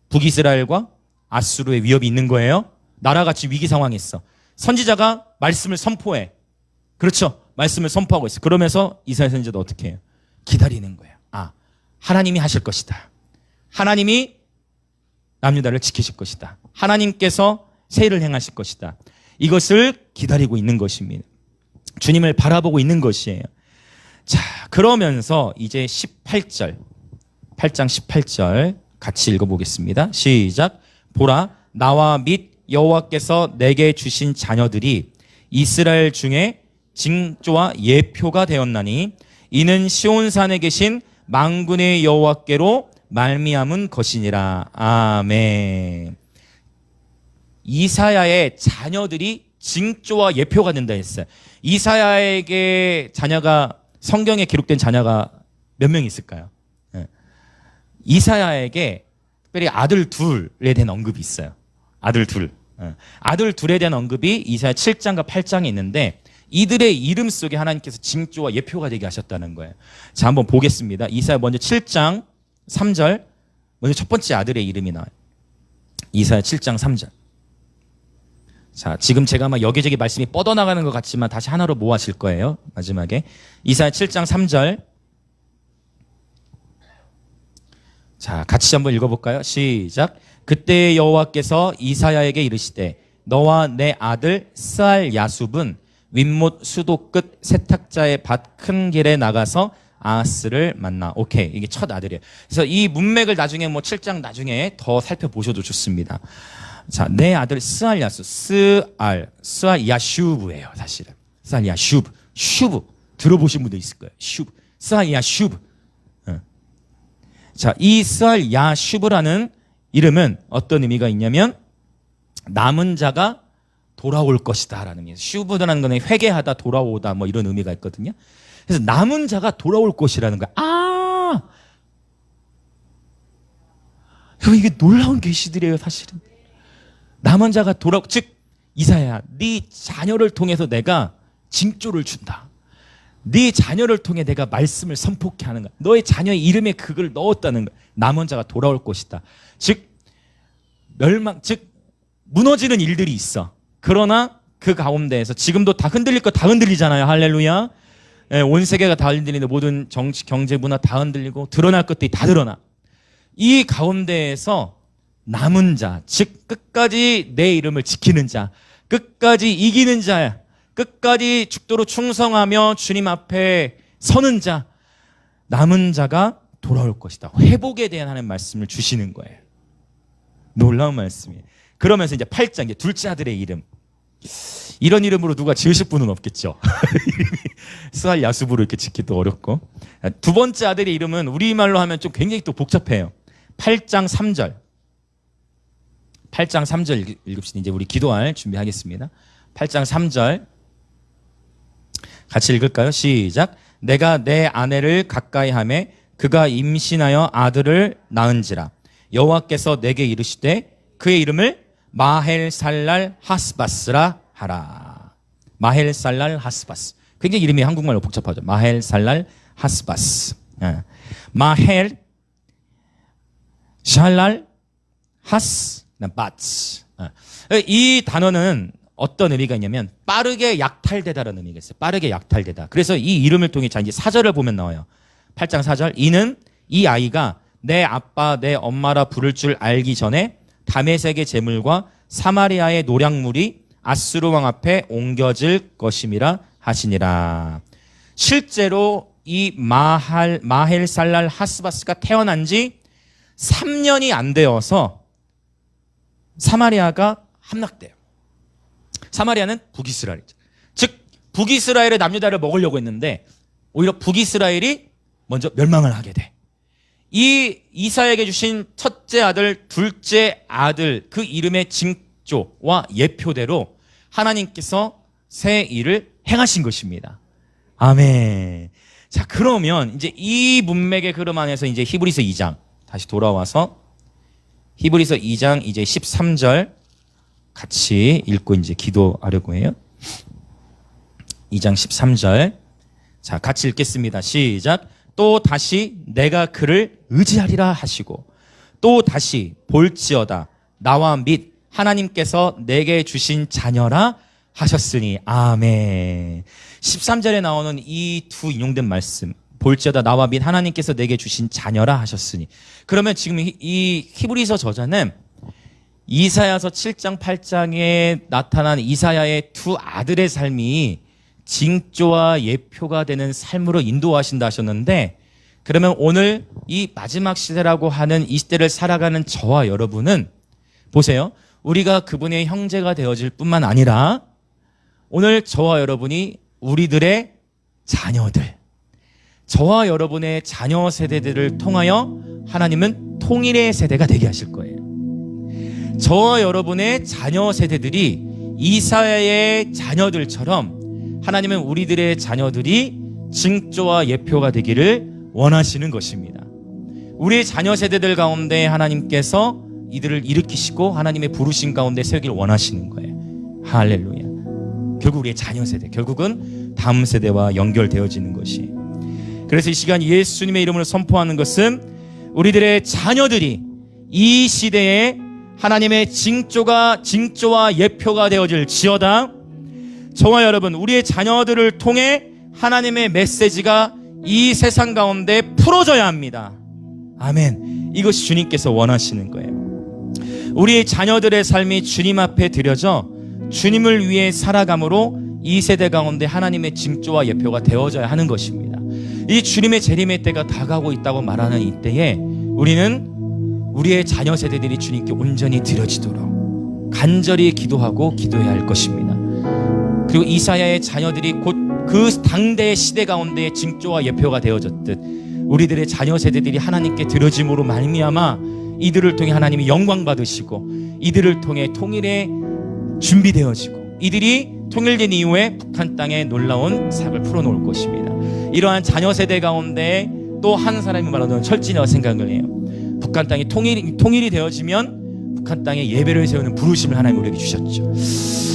북이스라엘과 아수르의 위협이 있는 거예요. 나라가 지금 위기 상황에 있어. 선지자가 말씀을 선포해. 그렇죠. 말씀을 선포하고 있어. 그러면서 이사야 선지자도 어떻게 해요? 기다리는 거예요. 아, 하나님이 하실 것이다. 하나님이 남유다를 지키실 것이다. 하나님께서 세일을 행하실 것이다. 이것을 기다리고 있는 것입니다. 주님을 바라보고 있는 것이에요. 자, 그러면서 이제 18절 8장 18절 같이 읽어보겠습니다. 시작. 보라, 나와 및 여호와께서 내게 주신 자녀들이 이스라엘 중에 징조와 예표가 되었나니 이는 시온산에 계신 만군의 여호와께로 말미암은 것이니라. 아멘. 이사야의 자녀들이 징조와 예표가 된다 했어요. 이사야에게 자녀가, 성경에 기록된 자녀가 몇 명 있을까요? 이사야에게 특별히 아들 둘에 대한 언급이 있어요. 아들 둘. 아들 둘에 대한 언급이 이사야 7장과 8장에 있는데 이들의 이름 속에 하나님께서 징조와 예표가 되게 하셨다는 거예요. 자, 한번 보겠습니다. 이사야 먼저 7장 3절. 먼저 첫 번째 아들의 이름이 나와요. 이사야 7장 3절. 자, 지금 제가 막 여기저기 말씀이 뻗어나가는 것 같지만 다시 하나로 모아질 거예요. 마지막에. 이사야 7장 3절. 자, 같이 한번 읽어볼까요? 시작. 그때 여호와께서 이사야에게 이르시되 너와 내 아들 스알 야숲은 윗못 수도 끝 세탁자의 밭 큰 길에 나가서 아하스를 만나. 오케이. 이게 첫 아들이에요. 그래서 이 문맥을 나중에 뭐 7장 나중에 더 살펴보셔도 좋습니다. 자, 내 아들 스알 야숲. 스알 야슈브예요, 사실은. 스알 야슈브. 슈브. 들어보신 분도 있을 거예요. 슈브. 스알 야슈브. 자, 이 스알 야슈브라는 이름은 어떤 의미가 있냐면 남은 자가 돌아올 것이다 라는 의미예요. 슈브라는 거는 회개하다, 돌아오다 뭐 이런 의미가 있거든요. 그래서 남은 자가 돌아올 것이라는 거야. 아, 이게 놀라운 계시들이에요, 사실은. 남은 자가 즉 이사야, 네 자녀를 통해서 내가 징조를 준다. 네 자녀를 통해 내가 말씀을 선포케 하는 거야. 너의 자녀의 이름에 그걸 넣었다는 거야. 남은 자가 돌아올 것이다. 즉 무너지는 일들이 있어. 그러나 그 가운데에서 지금도 다 흔들릴 거 다 흔들리잖아요. 할렐루야. 온 세계가 다 흔들리는데 모든 정치, 경제, 문화 다 흔들리고 드러날 것들이 다 드러나. 이 가운데에서 남은 자, 즉 끝까지 내 이름을 지키는 자, 끝까지 이기는 자야. 끝까지 죽도록 충성하며 주님 앞에 서는 자, 남은 자가 돌아올 것이다. 회복에 대한 하는 말씀을 주시는 거예요. 놀라운 말씀이에요. 그러면서 이제 8장, 이제 둘째 아들의 이름. 이런 이름으로 누가 지으실 분은 없겠죠. 스알 야수부로 이렇게 짓기도 어렵고. 두 번째 아들의 이름은 우리말로 하면 좀 굉장히 또 복잡해요. 8장 3절. 8장 3절 읽읍시다. 이제 우리 기도할 준비하겠습니다. 8장 3절. 같이 읽을까요? 시작. 내가 내 아내를 가까이 하매 그가 임신하여 아들을 낳은지라. 여호와께서 내게 이르시되 그의 이름을 마헬살랄 하스바스라 하라. 마헬살랄 하스바스. 굉장히 이름이 한국말로 복잡하죠. 마헬살랄 하스바스. 마헬 샬랄 하스바스. 이 단어는 어떤 의미가 있냐면 빠르게 약탈되다라는 의미가 있어요. 빠르게 약탈되다. 그래서 이 이름을 통해 자 이제 4절을 보면 나와요. 8장 4절. 이는 이 아이가 내 아빠 내 엄마라 부를 줄 알기 전에 다메섹의 제물과 사마리아의 노략물이 아수르 왕 앞에 옮겨질 것임이라 하시니라. 실제로 이 마헬살랄 하스바스가 태어난 지 3년이 안 되어서 사마리아가 함락돼요. 사마리아는 북이스라엘이죠. 즉 북이스라엘의 남유다를 먹으려고 했는데 오히려 북이스라엘이 먼저 멸망을 하게 돼. 이 이사야에게 주신 첫째 아들, 둘째 아들 그 이름의 징조와 예표대로 하나님께서 새 일을 행하신 것입니다. 아멘. 자, 그러면 이제 이 문맥의 흐름 안에서 이제 히브리서 2장 다시 돌아와서 히브리서 2장 이제 13절 같이 읽고 이제 기도하려고 해요. 2장 13절. 자, 같이 읽겠습니다. 시작. 또 다시 내가 그를 의지하리라 하시고 또 다시 볼지어다 나와 및 하나님께서 내게 주신 자녀라 하셨으니. 아멘. 13절에 나오는 이 두 인용된 말씀, 볼지어다 나와 및 하나님께서 내게 주신 자녀라 하셨으니. 그러면 지금 이 히브리서 저자는 이사야서 7장 8장에 나타난 이사야의 두 아들의 삶이 징조와 예표가 되는 삶으로 인도하신다 하셨는데 그러면 오늘 이 마지막 시대라고 하는 이 시대를 살아가는 저와 여러분은 보세요. 우리가 그분의 형제가 되어질 뿐만 아니라 오늘 저와 여러분이 우리들의 자녀들, 저와 여러분의 자녀 세대들을 통하여 하나님은 통일의 세대가 되게 하실 거예요. 저와 여러분의 자녀 세대들이 이사야의 자녀들처럼 하나님은 우리들의 자녀들이 징조와 예표가 되기를 원하시는 것입니다. 우리의 자녀 세대들 가운데 하나님께서 이들을 일으키시고 하나님의 부르신 가운데 세우기를 원하시는 거예요. 할렐루야. 결국 우리의 자녀 세대, 결국은 다음 세대와 연결되어지는 것이. 그래서 이 시간 예수님의 이름으로 선포하는 것은 우리들의 자녀들이 이 시대에 하나님의 징조와 예표가 되어질 지어다. 저와 여러분, 우리의 자녀들을 통해 하나님의 메시지가 이 세상 가운데 풀어져야 합니다. 아멘. 이것이 주님께서 원하시는 거예요. 우리의 자녀들의 삶이 주님 앞에 드려져 주님을 위해 살아감으로 이 세대 가운데 하나님의 징조와 예표가 되어져야 하는 것입니다. 이 주님의 재림의 때가 다가오고 있다고 말하는 이때에 우리는 우리의 자녀 세대들이 주님께 온전히 드려지도록 간절히 기도하고 기도해야 할 것입니다. 그리고 이사야의 자녀들이 곧 그 당대의 시대 가운데의 징조와 예표가 되어졌듯 우리들의 자녀 세대들이 하나님께 드려짐으로 말미암아 이들을 통해 하나님이 영광 받으시고 이들을 통해 통일에 준비되어지고 이들이 통일된 이후에 북한 땅에 놀라운 삭을 풀어놓을 것입니다. 이러한 자녀 세대 가운데 또 한 사람이 말하는 철진이라고 생각을 해요. 북한 땅이 통일이 되어지면 북한 땅에 예배를 세우는 부르심을 하나님 우리에게 주셨죠.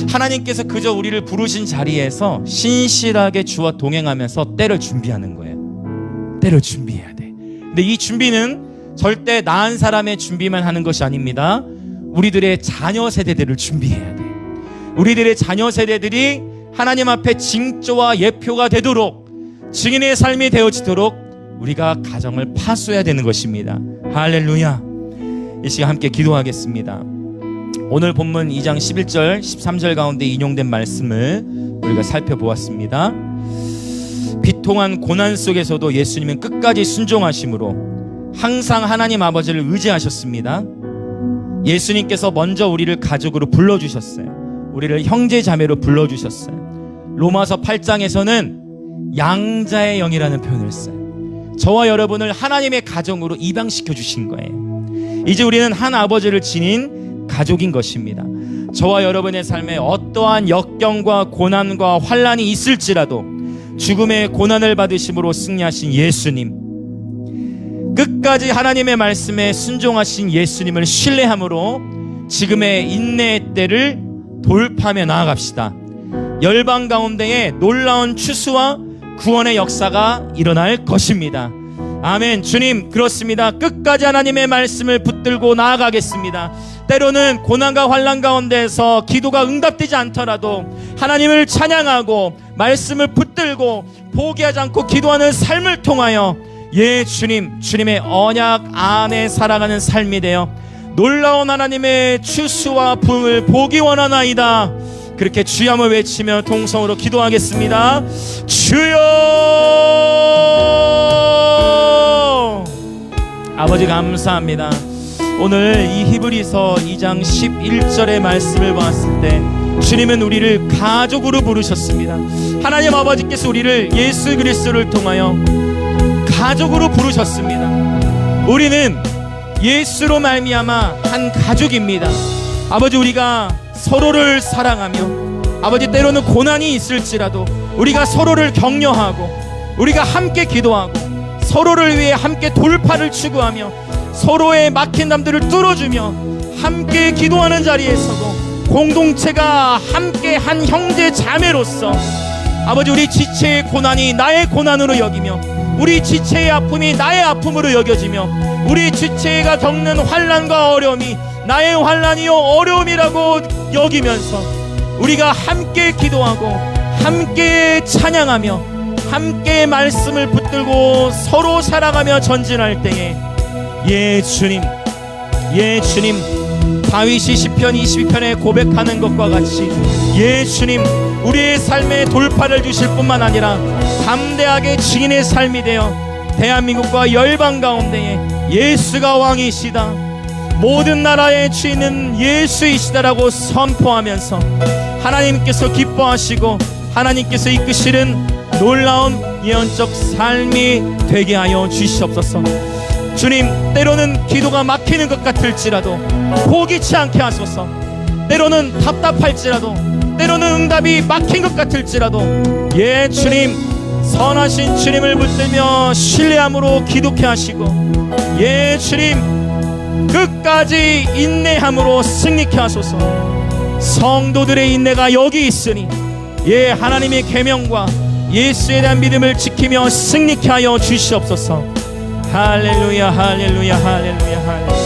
하나님께서 그저 우리를 부르신 자리에서 신실하게 주와 동행하면서 때를 준비하는 거예요. 때를 준비해야 돼. 근데 이 준비는 절대 나은 사람의 준비만 하는 것이 아닙니다. 우리들의 자녀 세대들을 준비해야 돼. 우리들의 자녀 세대들이 하나님 앞에 징조와 예표가 되도록 증인의 삶이 되어지도록 우리가 가정을 파수해야 되는 것입니다. 할렐루야. 이 시간 함께 기도하겠습니다. 오늘 본문 2장 11절 13절 가운데 인용된 말씀을 우리가 살펴보았습니다. 비통한 고난 속에서도 예수님은 끝까지 순종하심으로 항상 하나님 아버지를 의지하셨습니다. 예수님께서 먼저 우리를 가족으로 불러주셨어요. 우리를 형제 자매로 불러주셨어요. 로마서 8장에서는 양자의 영이라는 표현을 써요. 저와 여러분을 하나님의 가정으로 입양시켜 주신 거예요. 이제 우리는 한 아버지를 지닌 가족인 것입니다. 저와 여러분의 삶에 어떠한 역경과 고난과 환난이 있을지라도 죽음의 고난을 받으심으로 승리하신 예수님, 끝까지 하나님의 말씀에 순종하신 예수님을 신뢰함으로 지금의 인내의 때를 돌파하며 나아갑시다. 열방 가운데에 놀라운 추수와 구원의 역사가 일어날 것입니다. 아멘. 주님, 그렇습니다. 끝까지 하나님의 말씀을 붙들고 나아가겠습니다. 때로는 고난과 환난 가운데서 기도가 응답되지 않더라도 하나님을 찬양하고 말씀을 붙들고 포기하지 않고 기도하는 삶을 통하여 주님의 언약 안에 살아가는 삶이 되어 놀라운 하나님의 추수와 부흥을 보기 원하나이다. 그렇게 주함을 외치며 통성으로 기도하겠습니다. 주여! 아버지 감사합니다. 오늘 이 히브리서 2장 11절의 말씀을 봤을 때 주님은 우리를 가족으로 부르셨습니다. 하나님 아버지께서 우리를 예수 그리스도를 통하여 가족으로 부르셨습니다. 우리는 예수로 말미암아 한 가족입니다. 아버지, 우리가 서로를 사랑하며 아버지 때로는 고난이 있을지라도 우리가 서로를 격려하고 우리가 함께 기도하고 서로를 위해 함께 돌파를 추구하며 서로의 막힌 담들을 뚫어주며 함께 기도하는 자리에 서고 공동체가 함께 한 형제 자매로서 아버지 우리 지체의 고난이 나의 고난으로 여기며 우리 지체의 아픔이 나의 아픔으로 여겨지며 우리 지체가 겪는 환난과 어려움이 나의 환난이요 어려움이라고 여기면서 우리가 함께 기도하고 함께 찬양하며 함께 말씀을 붙들고 서로 살아가며 전진할 때에 주님 다윗이 시편 22편에 고백하는 것과 같이 주님 우리의 삶에 돌파를 주실 뿐만 아니라 담대하게 증인의 삶이 되어 대한민국과 열방 가운데에 예수가 왕이시다, 모든 나라의 주인은 예수이시다라고 선포하면서 하나님께서 기뻐하시고 하나님께서 이끄시는 놀라운 예언적 삶이 되게 하여 주시옵소서. 주님, 때로는 기도가 막히는 것 같을지라도 포기치 않게 하소서. 때로는 답답할지라도, 때로는 응답이 막힌 것 같을지라도, 예 주님, 선하신 주님을 붙들며 신뢰함으로 기도케 하시고, 예 주님, 끝까지 인내함으로 승리케 하소서. 성도들의 인내가 여기 있으니 예 하나님의 계명과 예수에 대한 믿음을 지키며 승리케 하여 주시옵소서. 할렐루야, 할렐루야, 할렐루야, 할렐루야.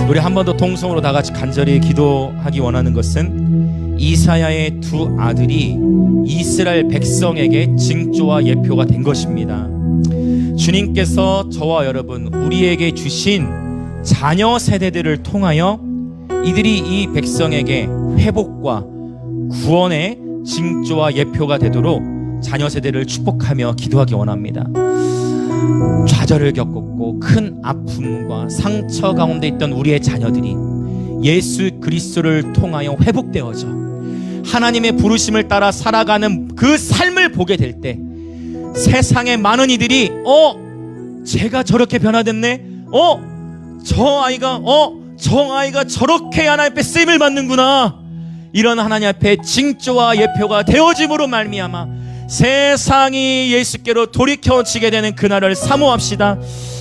우리 한 번 더 동성으로 다 같이 간절히 기도하기 원하는 것은 이사야의 두 아들이 이스라엘 백성에게 징조와 예표가 된 것입니다. 주님께서 저와 여러분, 우리에게 주신 자녀 세대들을 통하여 이들이 이 백성에게 회복과 구원의 징조와 예표가 되도록 자녀 세대를 축복하며 기도하기 원합니다. 좌절을 겪었고 큰 아픔과 상처 가운데 있던 우리의 자녀들이 예수 그리스도를 통하여 회복되어져 하나님의 부르심을 따라 살아가는 그 삶을 보게 될 때 세상의 많은 이들이 제가 저렇게 변화됐네, 저 아이가 저렇게 하나님 앞에 쓰임을 받는구나, 이런 하나님 앞에 징조와 예표가 되어짐으로 말미암아 세상이 예수께로 돌이켜지게 되는 그날을 사모합시다.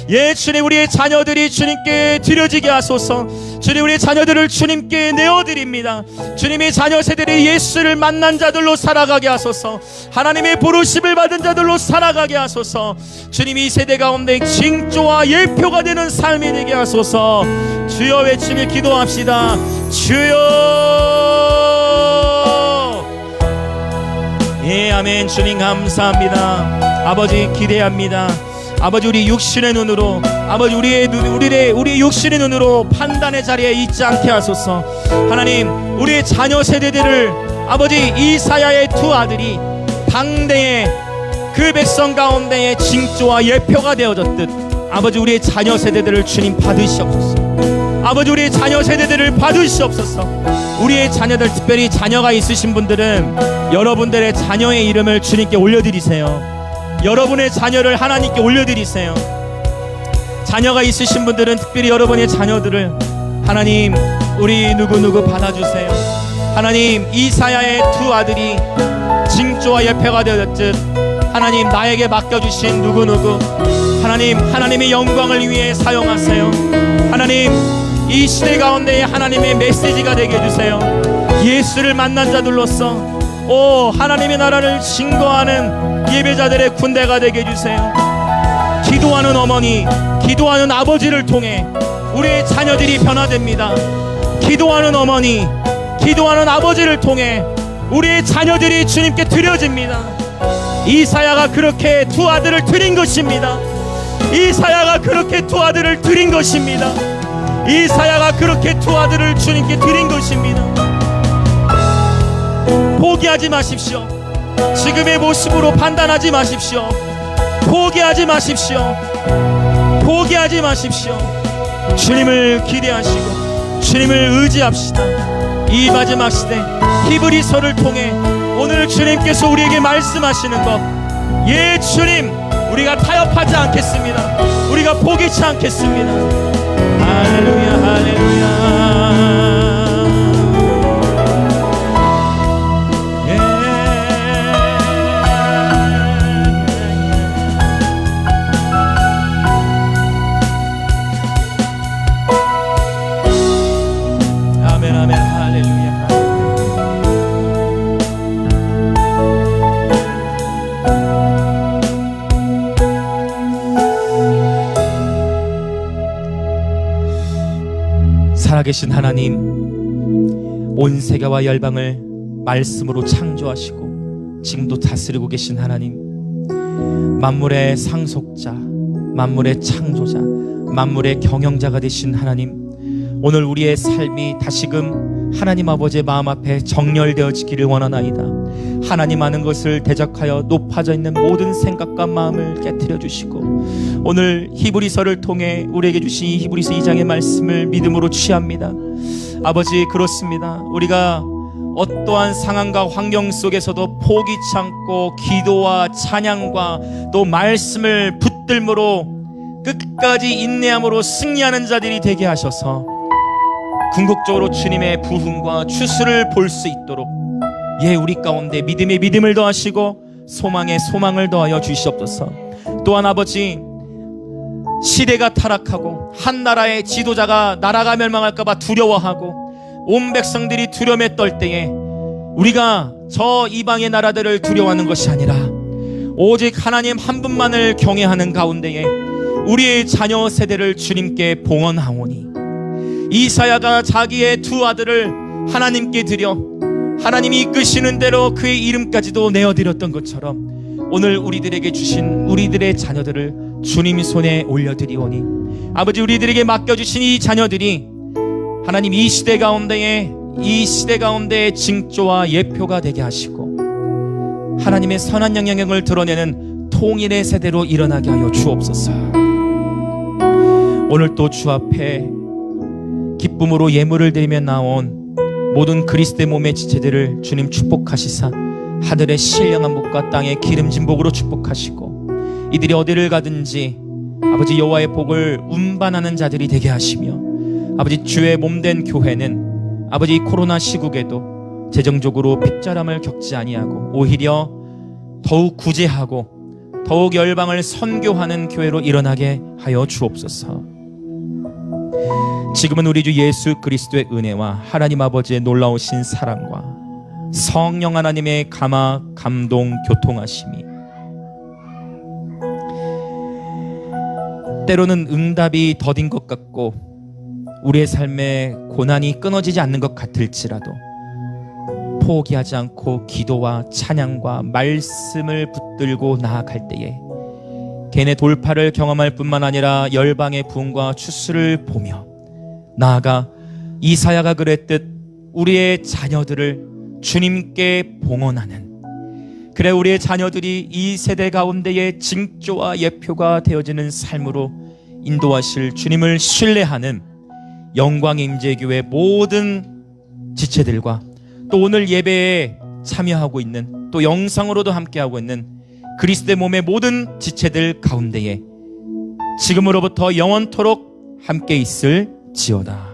예 주님, 우리의 자녀들이 주님께 드려지게 하소서. 주님, 우리의 자녀들을 주님께 내어드립니다. 주님의 자녀 세대들이 예수를 만난 자들로 살아가게 하소서. 하나님의 부르심을 받은 자들로 살아가게 하소서. 주님, 이 세대 가운데 징조와 예표가 되는 삶이 되게 하소서. 주여 외치며 기도합시다. 주여. 예, 아멘. 주님 감사합니다. 아버지 기대합니다. 아버지, 우리 육신의 눈으로, 아버지 우리 육신의 눈으로 판단의 자리에 있지 않게 하소서. 하나님, 우리의 자녀 세대들을 아버지 이사야의 두 아들이 당대의 그 백성 가운데에 징조와 예표가 되어졌듯 아버지 우리의 자녀 세대들을 주님 받으시옵소서. 아버지, 우리의 자녀 세대들을 받으시옵소서. 우리의 자녀들, 특별히 자녀가 있으신 분들은 여러분들의 자녀의 이름을 주님께 올려드리세요. 여러분의 자녀를 하나님께 올려드리세요. 자녀가 있으신 분들은 특별히 여러분의 자녀들을 하나님, 우리 누구누구 받아주세요. 하나님, 이사야의 두 아들이 징조와 예표가 되었듯 하나님, 나에게 맡겨주신 누구누구 하나님, 하나님의 영광을 위해 사용하세요. 하나님, 이 시대 가운데 하나님의 메시지가 되게 해주세요. 예수를 만난 자들로서 하나님의 나라를 증거하는 예배자들의 군대가 되게 해주세요. 기도하는 어머니, 기도하는 아버지를 통해 우리의 자녀들이 변화됩니다. 기도하는 어머니, 기도하는 아버지를 통해 우리의 자녀들이 주님께 드려집니다. 이사야가 그렇게 두 아들을 드린 것입니다. 이사야가 그렇게 두 아들을 드린 것입니다. 이사야가 그렇게 두 아들을 주님께 드린 것입니다. 포기하지 마십시오. 지금의 모습으로 판단하지 마십시오. 포기하지 마십시오. 포기하지 마십시오. 주님을 기대하시고 주님을 의지합시다. 이 마지막 시대 히브리서를 통해 오늘 주님께서 우리에게 말씀하시는 것, 예 주님, 우리가 타협하지 않겠습니다. 우리가 포기치 않겠습니다. 할렐루야, 할렐루야. 살아계신 하나님, 온 세계와 열방을 말씀으로 창조하시고 지금도 다스리고 계신 하나님, 만물의 상속자, 만물의 창조자, 만물의 경영자가 되신 하나님, 오늘 우리의 삶이 다시금 하나님 아버지의 마음 앞에 정렬되어지기를 원하나이다. 하나님 아는 것을 대적하여 높아져 있는 모든 생각과 마음을 깨트려 주시고, 오늘 히브리서를 통해 우리에게 주신 이 히브리서 2장의 말씀을 믿음으로 취합니다. 아버지, 그렇습니다. 우리가 어떠한 상황과 환경 속에서도 포기치 않고 기도와 찬양과 또 말씀을 붙들므로 끝까지 인내함으로 승리하는 자들이 되게 하셔서 궁극적으로 주님의 부흥과 추수를 볼 수 있도록, 우리 가운데 믿음에 믿음을 더하시고 소망에 소망을 더하여 주시옵소서. 또한 아버지, 시대가 타락하고 한 나라의 지도자가 나라가 멸망할까봐 두려워하고 온 백성들이 두려움에 떨 때에 우리가 저 이방의 나라들을 두려워하는 것이 아니라 오직 하나님 한 분만을 경외하는 가운데에 우리의 자녀 세대를 주님께 봉헌하오니, 이사야가 자기의 두 아들을 하나님께 드려 하나님이 이끄시는 대로 그의 이름까지도 내어드렸던 것처럼 오늘 우리들에게 주신 우리들의 자녀들을 주님 손에 올려드리오니, 아버지, 우리들에게 맡겨주신 이 자녀들이 하나님 이 시대 가운데에 징조와 예표가 되게 하시고 하나님의 선한 영향력을 드러내는 통일의 세대로 일어나게 하여 주옵소서. 오늘 또 주 앞에 기쁨으로 예물을 드리며 나온 모든 그리스도의 몸의 지체들을 주님 축복하시사 하늘의 신령한 복과 땅의 기름진 복으로 축복하시고, 이들이 어디를 가든지 아버지 여호와의 복을 운반하는 자들이 되게 하시며, 아버지, 주의 몸된 교회는 아버지 코로나 시국에도 재정적으로 핍절함을 겪지 아니하고 오히려 더욱 구제하고 더욱 열방을 선교하는 교회로 일어나게 하여 주옵소서. 지금은 우리 주 예수 그리스도의 은혜와 하나님 아버지의 놀라우신 사랑과 성령 하나님의 감화, 감동, 교통하심이, 때로는 응답이 더딘 것 같고 우리의 삶에 고난이 끊어지지 않는 것 같을지라도 포기하지 않고 기도와 찬양과 말씀을 붙들고 나아갈 때에 개인의 돌파를 경험할 뿐만 아니라 열방의 부흥과 추수를 보며, 나아가 이사야가 그랬듯 우리의 자녀들을 주님께 봉헌하는, 그래 우리의 자녀들이 이 세대 가운데의 징조와 예표가 되어지는 삶으로 인도하실 주님을 신뢰하는 영광의 임재교회 모든 지체들과 또 오늘 예배에 참여하고 있는, 또 영상으로도 함께하고 있는 그리스도의 몸의 모든 지체들 가운데에 지금으로부터 영원토록 함께 있을지어다.